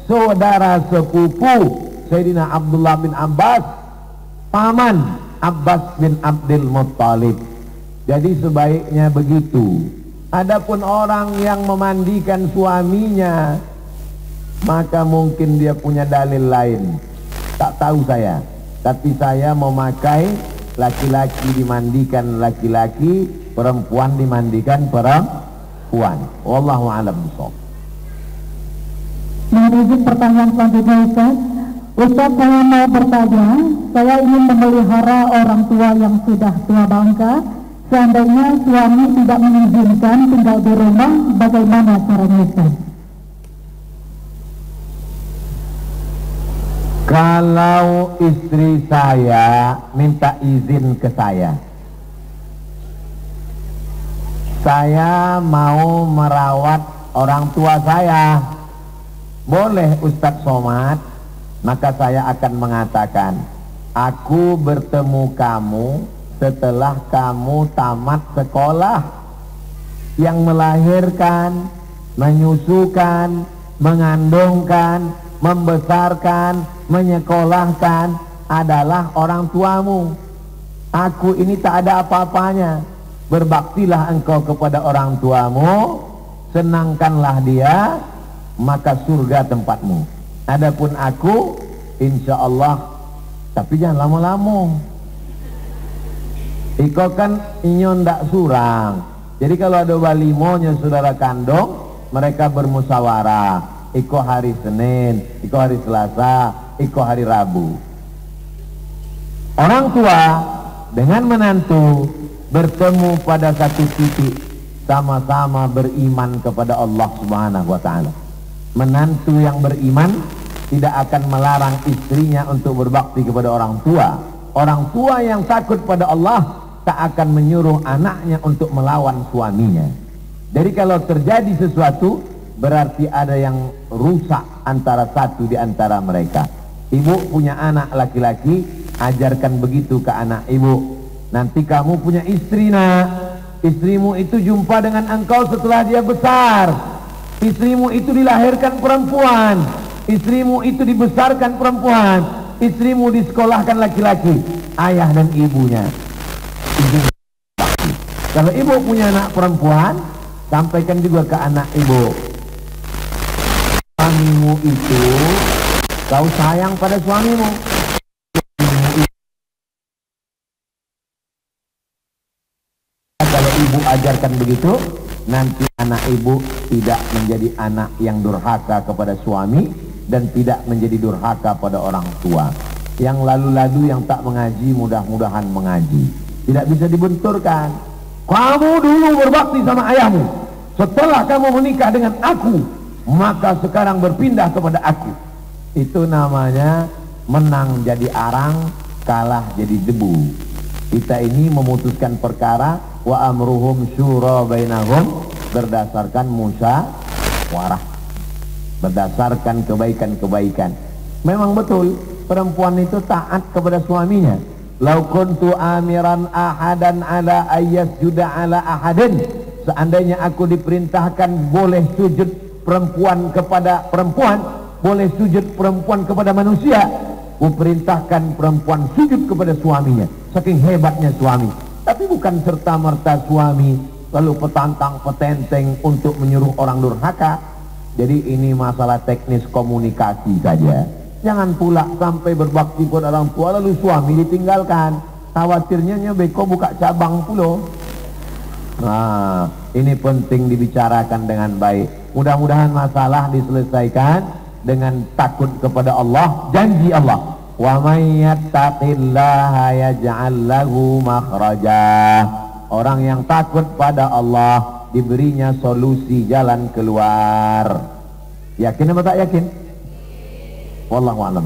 saudara sepupu Sayyidina Abdullah bin Abbas, paman Abbas bin Abdul Muttalib. Jadi sebaiknya begitu. Adapun orang yang memandikan suaminya, maka mungkin dia punya dalil lain, tak tahu saya. Tapi saya memakai laki-laki dimandikan laki-laki, perempuan dimandikan perempuan. Wallahu a'lam bishawab. Menurut pertanyaan selanjutnya Ustaz, Ustaz saya mau bertanya, saya ingin memelihara orang tua yang sudah tua bangka. Seandainya suami tidak mengizinkan tinggal di rumah, bagaimana caranya Ustaz? Kalau istri saya minta izin ke saya mau merawat orang tua saya, boleh Ustadz Somad? Maka saya akan mengatakan, aku bertemu kamu setelah kamu tamat sekolah. Yang melahirkan, menyusukan, mengandungkan, membesarkan, menyekolahkan adalah orang tuamu. Aku ini tak ada apa-apanya. Berbaktilah engkau kepada orang tuamu, senangkanlah dia, maka surga tempatmu. Adapun aku, insya Allah, tapi jangan lama-lama. Iko kan inyo ndak surang. Jadi kalau ada walimonya saudara kandung, mereka bermusyawarah. Iko hari Senin, iko hari Selasa, iko hari Rabu. Orang tua dengan menantu bertemu pada satu titik, sama-sama beriman kepada Allah Subhanahu wa ta'ala. Menantu yang beriman tidak akan melarang istrinya untuk berbakti kepada orang tua. Orang tua yang takut pada Allah tak akan menyuruh anaknya untuk melawan suaminya. Jadi kalau terjadi sesuatu, berarti ada yang rusak antara satu di antara mereka. Ibu punya anak laki-laki, ajarkan begitu ke anak ibu. Nanti kamu punya istri nak, istrimu itu jumpa dengan engkau setelah dia besar. Istrimu itu dilahirkan perempuan, istrimu itu dibesarkan perempuan, istrimu disekolahkan laki-laki. Ayah dan ibunya. Kalau ibu punya anak perempuan, sampaikan juga ke anak ibu, suamimu itu, kau sayang pada suamimu. Kalau ibu ajarkan begitu, nanti anak ibu tidak menjadi anak yang durhaka kepada suami dan tidak menjadi durhaka pada orang tua. Yang lalu-lalu yang tak mengaji, mudah-mudahan mengaji. Tidak bisa dibenturkan. Kamu dulu berbakti sama ayahmu, setelah kamu menikah dengan aku, maka sekarang berpindah kepada aku. Itu namanya menang jadi arang, kalah jadi debu. Kita ini memutuskan perkara wa amruhum syura bainahum berdasarkan musyawarah, berdasarkan kebaikan-kebaikan. Memang betul perempuan itu taat kepada suaminya. Lau kuntu amiran ahadan ala ayyasjuda ala ahadin, seandainya aku diperintahkan boleh sujud perempuan kepada perempuan, boleh sujud perempuan kepada manusia, kuperintahkan perempuan sujud kepada suaminya. Saking hebatnya suami. Tapi bukan serta-merta suami lalu petantang petenteng untuk menyuruh orang durhaka. Jadi ini masalah teknis komunikasi saja. Jangan pula sampai berbakti kepada orang tua lalu suami ditinggalkan. Khawatirnya beko buka cabang pulo. Nah, ini penting dibicarakan dengan baik. Mudah-mudahan masalah diselesaikan dengan takut kepada Allah. Janji Allah, wa may yattaqillaha yaj'al lahu makhraja. Orang yang takut pada Allah diberinya solusi jalan keluar. Yakin atau tak yakin? Wallahu a'lam.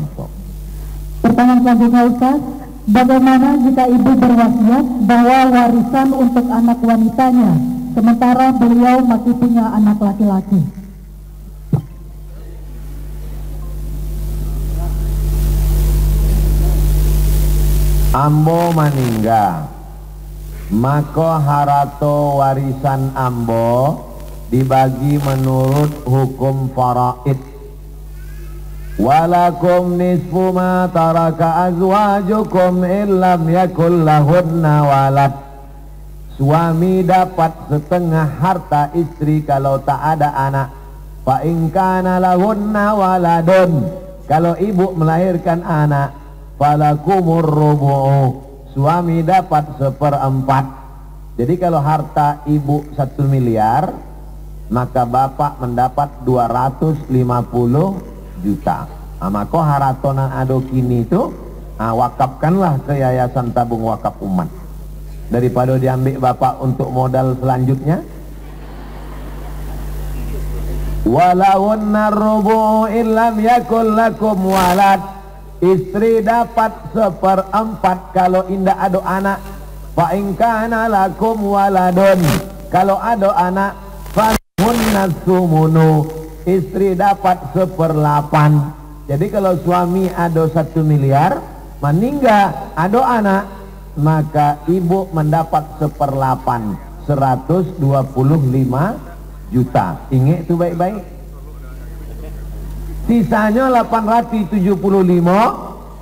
Pertanyaan selanjutnya Ustaz, bagaimana jika ibu berwasiat bahwa warisan untuk anak wanitanya, sementara beliau masih punya anak laki-laki? Ambo maningga, maka harato warisan ambo dibagi menurut hukum faraid. Walakum nisfu ma taraka azwajukum illam yakul lahunna walad. Suami dapat setengah harta istri kalau tak ada anak. Fa in kana lahunna waladun, kalau ibu melahirkan anak, falakumur rubu'u, suami dapat 1/4. Jadi kalau harta ibu 1 miliar, maka bapak mendapat 250 juta. Maka haratonan ado kini itu wakafkanlah ke yayasan tabung wakaf umat, daripada diambil bapak untuk modal selanjutnya. Walawunna rubu'u illam yakul lakum walad, istri dapat 1/4 kalau indah ado anak. Fa in kana lakum waladun, kalau ado anak, fahunna sumunu, istri dapat 1/8. Jadi kalau suami ado 1 miliar, meninggal ado anak, maka ibu mendapat 1/8, 125 juta. Ingat itu baik-baik. Sisanya 875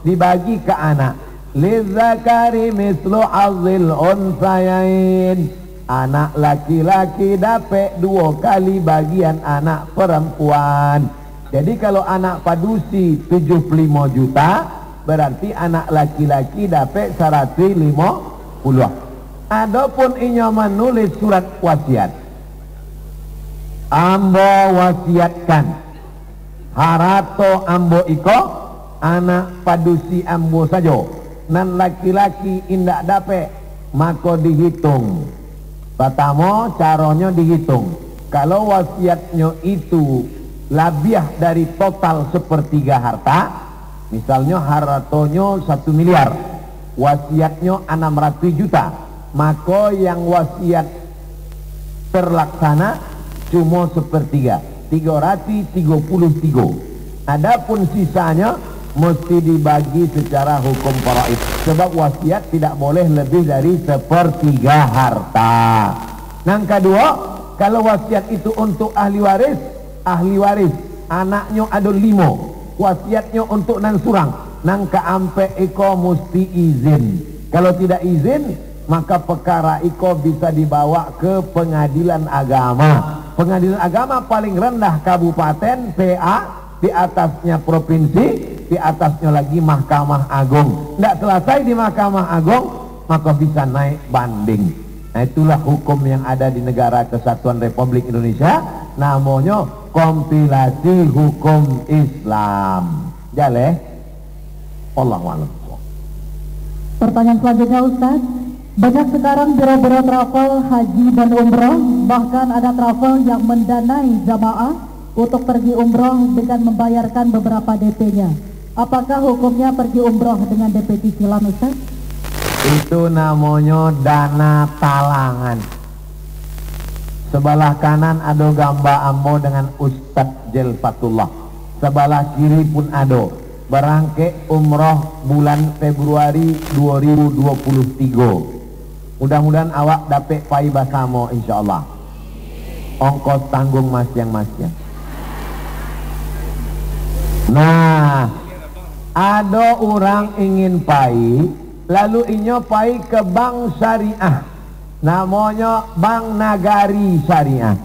dibagi ke anak. Lizzakari mislu azil unsayain, anak laki-laki dapat 2 kali bagian anak perempuan. Jadi kalau anak padusi 75 juta, berarti anak laki-laki dapat 150. Adapun inyo menulis surat wasiat, ambo wasiatkan harato ambo iko anak padusi ambo saja, nan laki-laki indak dapat, maka dihitung. Pertama caranya dihitung. Kalau wasiatnya itu labiah dari total 1/3 harta, misalnya hartonya 1 miliar, wasiatnya 600 juta, maka yang wasiat terlaksana cuma 1/3, 333. Adapun sisanya mesti dibagi secara hukum faraid, sebab wasiat tidak boleh lebih dari 1/3 harta. Yang kedua, kalau wasiat itu untuk ahli waris, anaknya ada 5, wasiatnya untuk nang surang, nang keampe iko mesti izin. Kalau tidak izin, maka perkara iko bisa dibawa ke pengadilan agama. Pengadilan agama paling rendah kabupaten, PA, di atasnya provinsi, di atasnya lagi Mahkamah Agung. Tidak selesai di Mahkamah Agung, maka bisa naik banding. Nah, itulah hukum yang ada di negara Kesatuan Republik Indonesia, namanya kompilasi hukum Islam. Jaleh, Allahu a'lam. Pertanyaan selanjutnya Ustaz, banyak sekarang biro-biro travel haji dan umroh, bahkan ada travel yang mendanai jamaah untuk pergi umroh dengan membayarkan beberapa DP-nya. Apakah hukumnya pergi umroh dengan DP cicilan, Ustaz? Itu namanya dana talangan. Sebelah kanan ada gambar ambo dengan Ustadz Jelfatullah. Sebelah kiri pun ada. Berangkat umroh bulan Februari 2023. Mudah-mudahan awak dapat pai bersama insyaallah. Ongkos tanggung masing-masing. Nah, ada orang ingin pai, lalu inyo pai ke bank syariah, namanya Bank Nagari Syariah.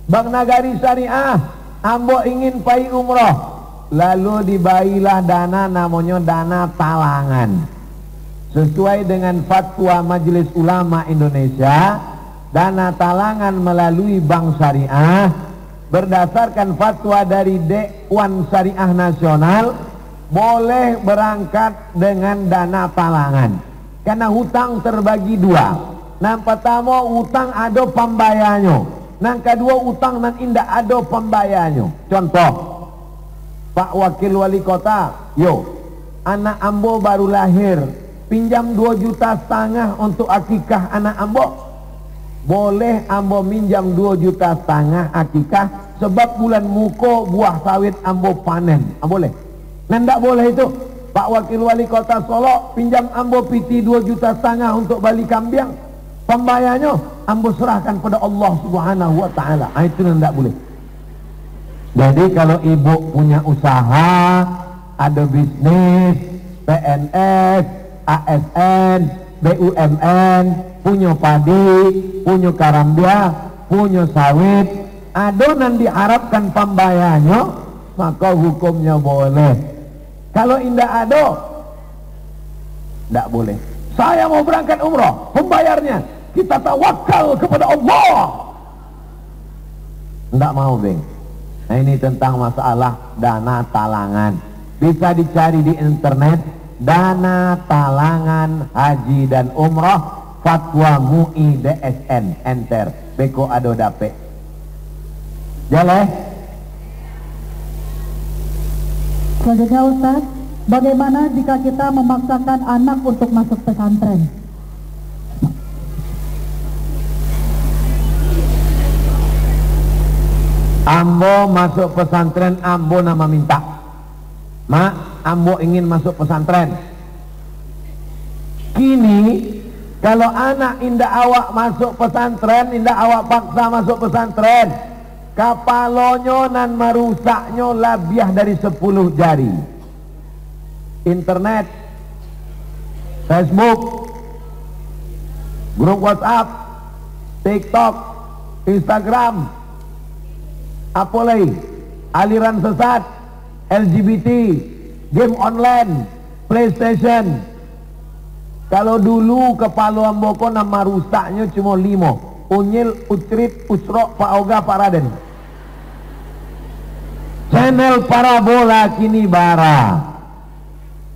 Bank Nagari Syariah, ambo ingin pai umroh, lalu dibailah dana namanya dana talangan. Sesuai dengan fatwa Majelis Ulama Indonesia, dana talangan melalui bank syariah berdasarkan fatwa dari Dewan Syariah Nasional boleh berangkat dengan dana talangan. Karena hutang terbagi dua. Yang pertama hutang ada pembayarnya. Yang kedua hutang nan indah ada pembayarnya. Contoh, Pak Wakil Wali Kota, anak ambo baru lahir, pinjam 2,5 juta untuk akikah anak ambo. Boleh ambo minjam 2,5 juta akikah sebab bulan muko buah sawit ambo panen. Boleh? Nah, tidak boleh itu. Pak Wakil Wali Kota Solo pinjam ambo piti 2,5 juta untuk balik kambing. Pembayarnya ambo serahkan pada Allah Subhanahu wa taala. Itu tidak boleh. Jadi kalau ibu punya usaha, ada bisnis, PNS, ASN, BUMN, punya padi, punya karambia, punya sawit, ada yang diharapkan pembayarnya, maka hukumnya boleh. Kalau indah ada, tidak boleh. Saya mau berangkat umroh, pembayarnya kita tawakal kepada Allah. Tidak mau, Bang. Nah, ini tentang masalah dana talangan. Bisa dicari di internet, dana talangan haji dan umroh fatwa MUI DSN, enter beko ado dape jale. Selanjutnya Ustaz, bagaimana jika kita memaksakan anak untuk masuk pesantren? Ambo masuk pesantren, ambo nama minta, Mak, ambo ingin masuk pesantren. Kini kalau anak indah awak masuk pesantren, indah awak paksa masuk pesantren, kapalonyo nan merusaknya labiah dari 10 jari. Internet, Facebook, grup WhatsApp, TikTok, Instagram, apa lagi, aliran sesat, LGBT, game online, PlayStation. Kalau dulu kepala amboko nama rusaknya cuma 5, Unyil, Utrit, Usrok, Pak Oga, Pak Raden. Channel parabola kini bara.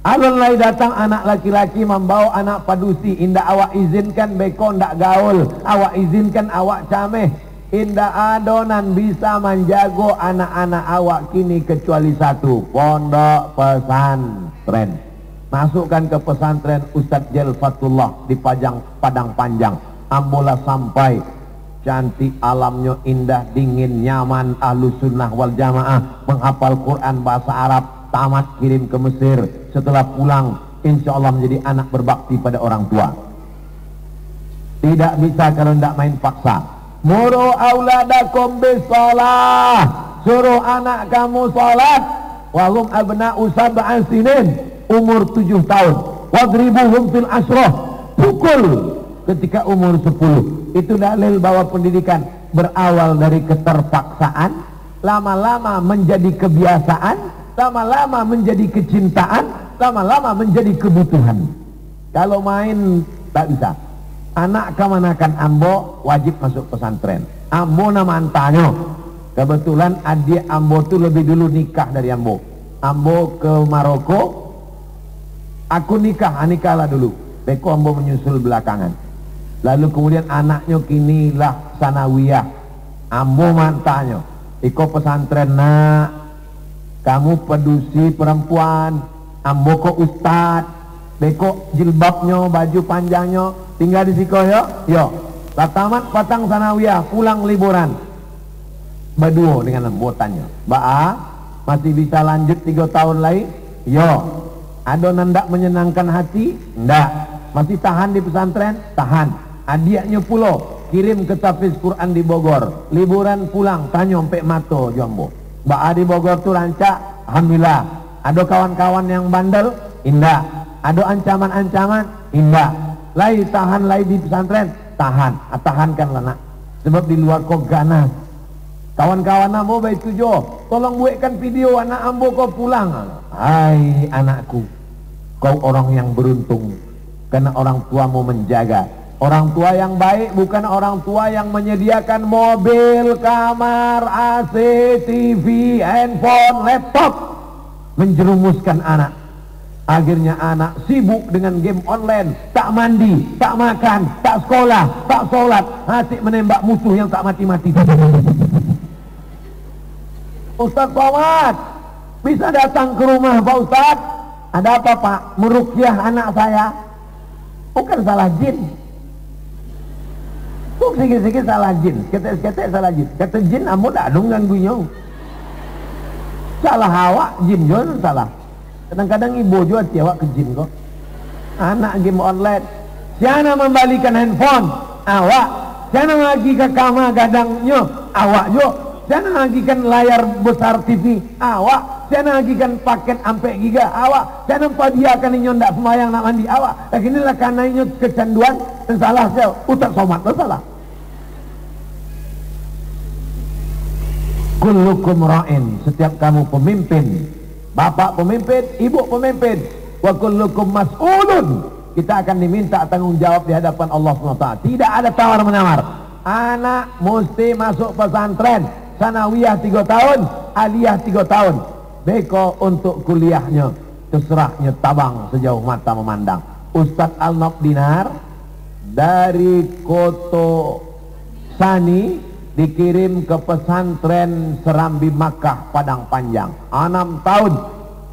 Alun lai datang anak laki-laki membawa anak padusi, indah awak izinkan beko ndak gaul, awak izinkan awak cameh. Indah adonan bisa menjago anak-anak awak kini kecuali satu, pondok pesantren. Masukkan ke pesantren Ustadz Jelfatullah di Padang Panjang. Ambola sampai cantik, alamnya indah, dingin, nyaman, ahlus sunnah wal jamaah, menghafal Quran bahasa Arab, tamat kirim ke Mesir. Setelah pulang insya Allah menjadi anak berbakti pada orang tua. Tidak bisa kalau tidak main paksa. Muru auladakum bisalah, suruh anak kamu salat, wahum abna'u sab'an sinin, umur 7 tahun, wadribuhum fil asroh, pukul ketika umur 10. Itu dalil bahwa pendidikan berawal dari keterpaksaan, lama-lama menjadi kebiasaan, lama-lama menjadi kecintaan, lama-lama menjadi kebutuhan. Kalau main tak bisa. Anak kemanakan ambo wajib masuk pesantren. Ambo nama antanyo. Kebetulan adik ambo tu lebih dulu nikah dari ambo. Ambo ke Maroko, aku nikah lah dulu. Beko ambo menyusul belakangan. Lalu kemudian anaknya kini lah sanawiyah. Ambo mantanyo. iko pesantren nak, kamu pedusi perempuan, ambo ko ustad, beko jilbabnya, baju panjangnya, tinggal di siko yo, lah tamat patang sanawiyah, pulang liburan, berdua dengan ambotannya, masih bisa lanjut 3 tahun lagi, yo, ada nandak menyenangkan hati, ndak, masih tahan di pesantren, tahan, adiaknya pulau, kirim ke tahfiz Quran di Bogor, liburan pulang, tanya sampai mato jombo. Mbak di Bogor tuh rancak, alhamdulillah. Ada kawan-kawan yang bandel, indah. Ada ancaman-ancaman, indah. Lai tahan lai di pesantren, tahankanlah nak. Sebab di luar kok ganas. Kawan-kawan ambo baik tujuh, tolong buatkan video anak ambo kau pulang. Hai anakku, kau orang yang beruntung, karena orang tuamu menjaga. Orang tua yang baik bukan orang tua yang menyediakan mobil, kamar, AC, TV, handphone, laptop, menjerumuskan anak. Akhirnya anak sibuk dengan game online, tak mandi, tak makan, tak sekolah, tak sholat, asik menembak musuh yang tak mati-mati. Ustaz Somad, bisa datang ke rumah Pak Ustaz? Ada apa Pak? Meruqyah anak saya. Bukan salah jin. Sikit-sikit salah jin, ketek-ketek salah jin. Kata jin, ambo tak dong ganggunya. Salah awak, jin juga salah. Kadang-kadang ibu juga tiawak ke jin kok. Anak game online, siapa membalikan handphone? Awak. Siapa lagi ke kamar gadangnya? Awak juga. Siapa lagi kan layar besar TV? Awak. Siapa lagi kan paket ampe giga? Awak. Siapa padiakan inyo ndak semayang nak mandi? Awak. Lagi inilah karena inyo kecanduan dan salah saya. Ustaz Somad salah. Kullukum ra'in, setiap kamu pemimpin, bapak pemimpin, ibu pemimpin, wa kullukum mas'ulun, kita akan diminta tanggung jawab di hadapan Allah SWT. Tidak ada tawar-menawar. Anak mesti masuk pesantren, sanawiyah 3 tahun, aliyah 3 tahun. Beko untuk kuliahnya, terserahnya tabang sejauh mata memandang. Ustadz Al-Naf Dinar dari Koto Sani dikirim ke pesantren Serambi Makkah Padang Panjang 6 tahun.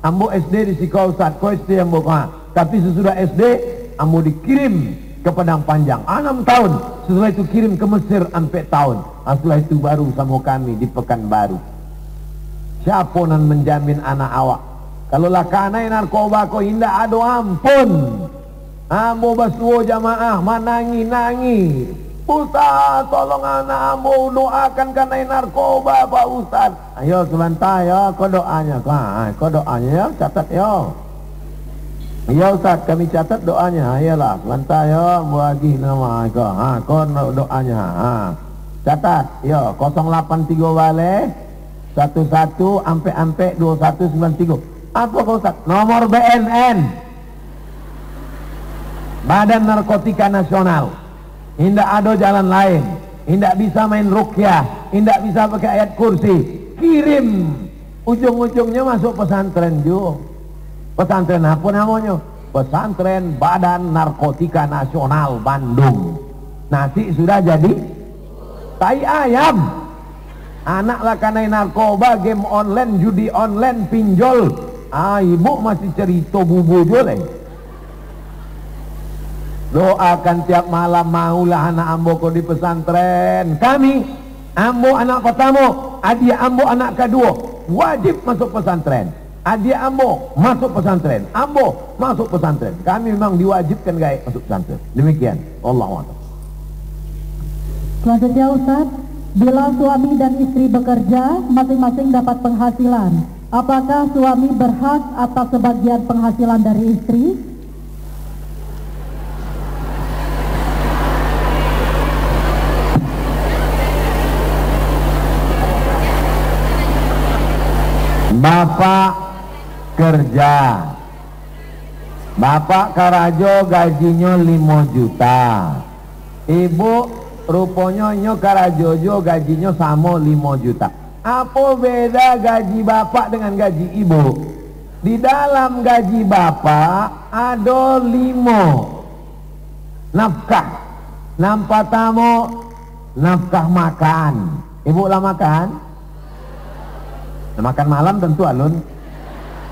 Ambo SD di Sikau Ustaz, kau SD ambo tapi sesudah SD ambo dikirim ke Padang Panjang 6 tahun. Setelah itu kirim ke Mesir sampai tahun. Setelah itu baru sama kami di Pekanbaru. Siapa nan menjamin anak awak? Kalau lah kanai narkoba kau indah ado ampun. Ambo basuo jamaah manangi-nangi. Ustaz, tolong anak ambo doakan karena narkoba Pak Ustaz. Ayo sebentar ya, kau doanya, kau doanya ya, catat ya. Ya Ustaz, kami catat doanya. Ayolah, sebentar ya, bagi nama kau. Kau doanya. Catat, ya 083 balik 11 ampe 2193. Apa kau Ustaz? Nomor BNN, Badan Narkotika Nasional. Tidak ada jalan lain. Tidak bisa main ruqyah, tidak bisa pakai ayat kursi. Kirim, ujung-ujungnya masuk pesantren juga. Pesantren apa namanya? Pesantren Badan Narkotika Nasional Bandung. Nasi sudah jadi tai ayam. Anak lah karena narkoba, game online, judi online, pinjol. Ibu masih cerita bubu juga. Doakan tiap malam, maulah anak ambo kau di pesantren. Kami, ambo anak pertama, adik ambo anak kedua, wajib masuk pesantren. Adik ambo masuk pesantren, ambo masuk pesantren. Kami memang diwajibkan guys masuk pesantren. Demikian, Allahu a'lam. Selanjutnya Ustaz, bila suami dan istri bekerja, masing-masing dapat penghasilan. Apakah suami berhak atas sebagian penghasilan dari istri? Bapak kerja, bapak karajo gajinya 5 juta, ibu rupanya nyo karajojo gajinya sama 5 juta. Apa beda gaji bapak dengan gaji ibu? Di dalam gaji bapak ada 5 nafkah. Nampak tamu nafkah makan, ibu lah makan. Makan malam tentu alun.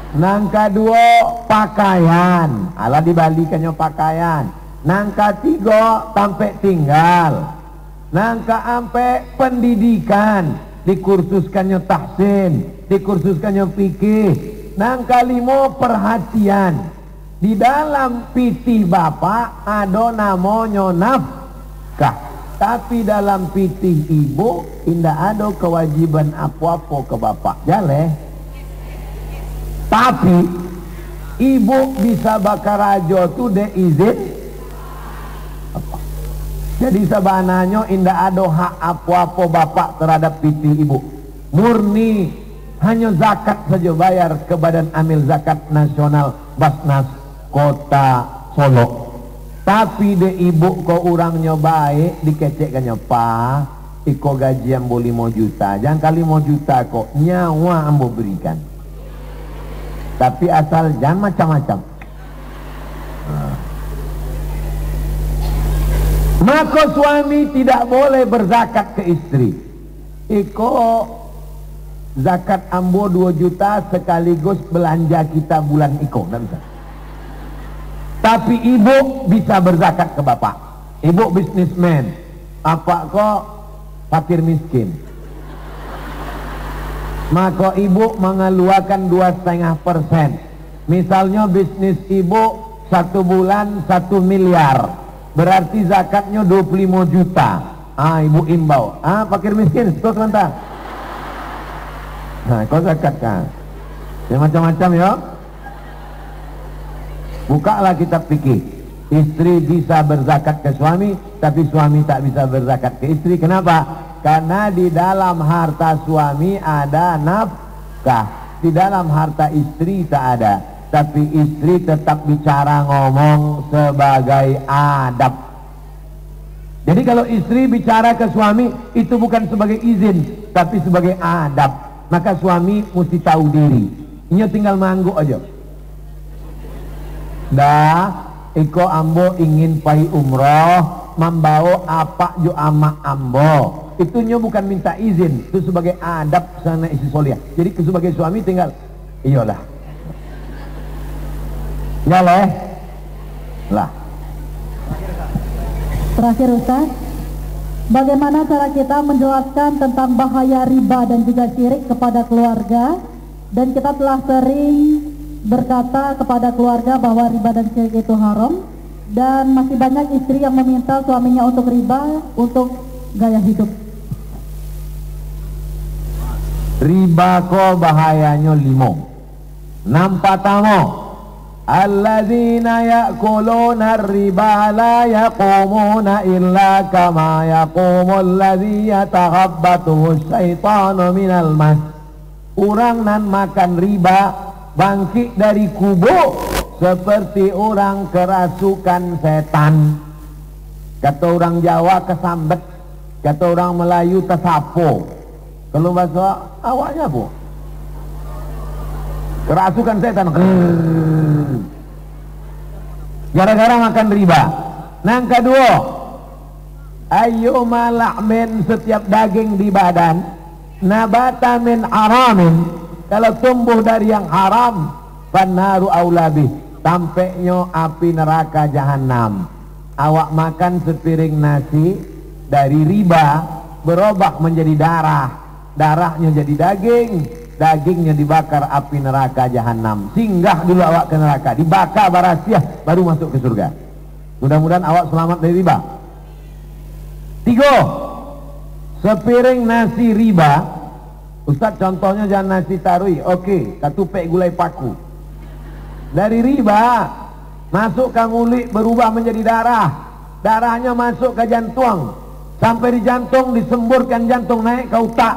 Nangka 2 pakaian, ala dibalikannya pakaian. Nangka 3 sampai tinggal. Nangka sampai pendidikan, dikursuskannya tahsin, dikursuskannya fikih. Nangka 5 perhatian. Di dalam pitih bapak ada namanya nafkah, tapi dalam pitih ibu tidak ada kewajiban apa-apa ke bapak jaleh. Tapi ibu bisa bakar raja tu de izin apa? Jadi sebenarnya tidak ada hak apa-apa bapak terhadap pitih ibu. Murni hanya zakat saja bayar ke Badan Amil Zakat Nasional Basnas Kota Solo. Tapi de ibu ko orangnya baik, dikecekkannya pak, iko gaji ambo 5 juta, jangan kali 5 juta kok nyawa ambo berikan. Tapi asal jangan macam-macam. Maka suami tidak boleh berzakat ke istri. Iko zakat ambo 2 juta sekaligus belanja kita bulan iko, tidak bisa. Tapi ibu bisa berzakat ke bapak. Ibu bisnismen, bapak kok fakir miskin. Maka ibu mengeluarkan 2,5%. Misalnya bisnis ibu 1 bulan 1 miliar, berarti zakatnya 25 juta. Ibu imbau, fakir miskin, stop sebentar. Nah, kau zakat kan? Ya macam-macam ya. Bukalah kitab fikih. Istri bisa berzakat ke suami, tapi suami tak bisa berzakat ke istri. Kenapa? Karena di dalam harta suami ada nafkah, di dalam harta istri tak ada. Tapi istri tetap bicara ngomong sebagai adab. Jadi kalau istri bicara ke suami itu bukan sebagai izin, tapi sebagai adab. Maka suami mesti tahu diri. Ini tinggal mangguk aja. Dah, iko ambo ingin pai umroh, membawa apa ju amak ambo. Itunya bukan minta izin, itu sebagai adab sana istri soliah. Jadi sebagai suami tinggal, iyalah. Ya lah. Terakhir Ustaz, bagaimana cara kita menjelaskan tentang bahaya riba dan juga syirik kepada keluarga? Dan kita telah sering berkata kepada keluarga bahwa riba dan syirik itu haram, dan masih banyak istri yang meminta suaminya untuk riba untuk gaya hidup. Riba ko bahayanya 5. Nampak tamu, alladzina ya'kuluna riba la yaqumuna illa kama yaqumul ladzi yatakhabbathu syaitanu minal mas. Orang nan makan riba bangkit dari kubur seperti orang kerasukan setan. Kata orang Jawa kesambet, kata orang Melayu tersapo. Kalau bahasa awaknya apa? Kerasukan setan. Gara-gara makan riba. Yang kedua, ayyuma lahmin, setiap daging di badan, nabata min haramin, kalau tumbuh dari yang haram, fannaru aulabih, tampeknya api neraka jahanam. Awak makan sepiring nasi dari riba, berubah menjadi darah, darahnya jadi daging, dagingnya dibakar api neraka jahanam. Singgah dulu awak ke neraka, dibakar barasiah, baru masuk ke surga. Mudah-mudahan awak selamat dari riba. 3, sepiring nasi riba. Ustaz contohnya jangan nasi tarui, oke, katupek gulai paku. Dari riba, masuk ke ngulik berubah menjadi darah. Darahnya masuk ke jantung. Sampai di jantung disemburkan jantung naik ke otak.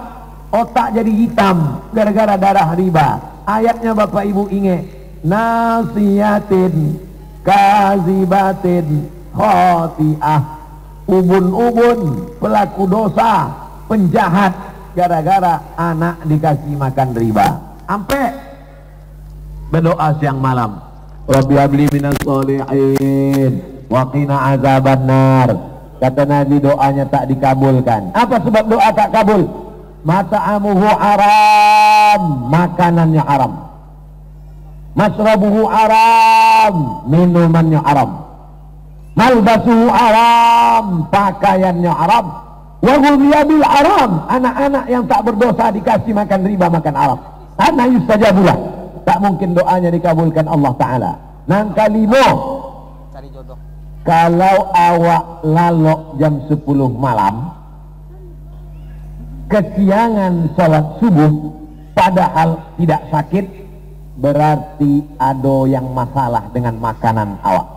Otak jadi hitam gara-gara darah riba. Ayatnya Bapak Ibu ingat. Nasiyatin kazibatin khoti'ah. Ubun-ubun pelaku dosa, penjahat, gara-gara anak dikasih makan riba. Sampai berdoa siang malam, Rabbi habli minas sholihin wa qina azabannar. Kata Nabi doanya tak dikabulkan. Apa sebab doa tak kabul? Mata'amuhu haram, haram, makanannya haram. Masrabuhu haram, minumannya haram. Malbasuhu haram, pakaiannya haram. Wa ghudhiya bil haram, anak-anak yang tak berdosa dikasih makan riba, makan haram. Ana yustajabulah, tak mungkin doanya dikabulkan Allah Ta'ala. Nang kalimo, Cari jodoh. kalau awak lalok jam 10 malam, kesiangan sholat subuh, padahal tidak sakit, berarti ada yang masalah dengan makanan awak.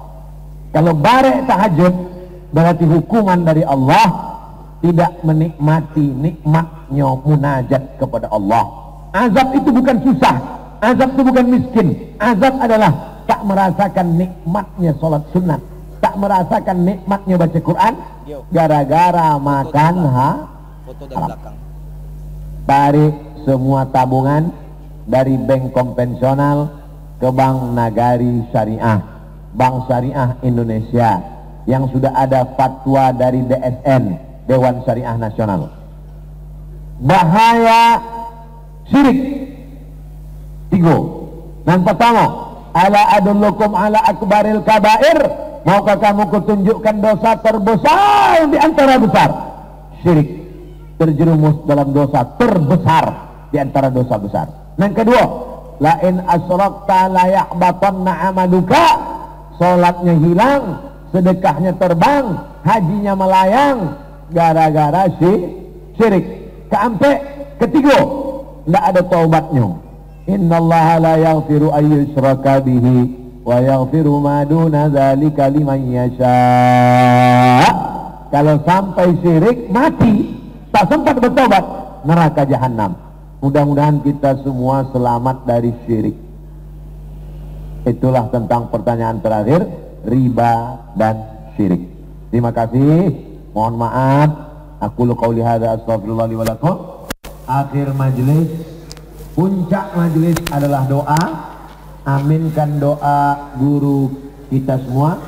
Kalau barek tahajud, berarti hukuman dari Allah, tidak menikmati nikmatnya munajat kepada Allah. Azab itu bukan susah, azab itu bukan miskin. Azab adalah tak merasakan nikmatnya sholat sunat, tak merasakan nikmatnya baca Quran, gara-gara makan Foto dari haram. belakang. Tarik semua tabungan dari bank konvensional ke bank nagari syariah, bank syariah Indonesia, yang sudah ada fatwa dari DSN, Dewan Syariah Nasional. Bahaya syirik 3. Yang pertama, ala adullukum ala akbaril kabair, maukah kamu kutunjukkan dosa terbesar di antara besar? Syirik, terjerumus dalam dosa terbesar di antara dosa besar. Yang kedua, la in asrakta la yahbatanna amaluka, salatnya hilang, sedekahnya terbang, hajinya melayang, gara-gara syirik. Keempat, ketiga, tidak ada taubatnya. Innallaha la yaghfiru an yushraka bihi wa yaghfiru ma duna dzalika liman yasha. Kalau sampai syirik, mati, tak sempat bertobat, neraka jahanam. Mudah-mudahan kita semua selamat dari syirik. Itulah tentang pertanyaan terakhir, riba dan syirik. Terima kasih. Mohon maaf. Aku qauli hadza astaghfirullah li wa lakum. Akhir majelis, puncak majelis adalah doa. Aminkan doa guru kita semua.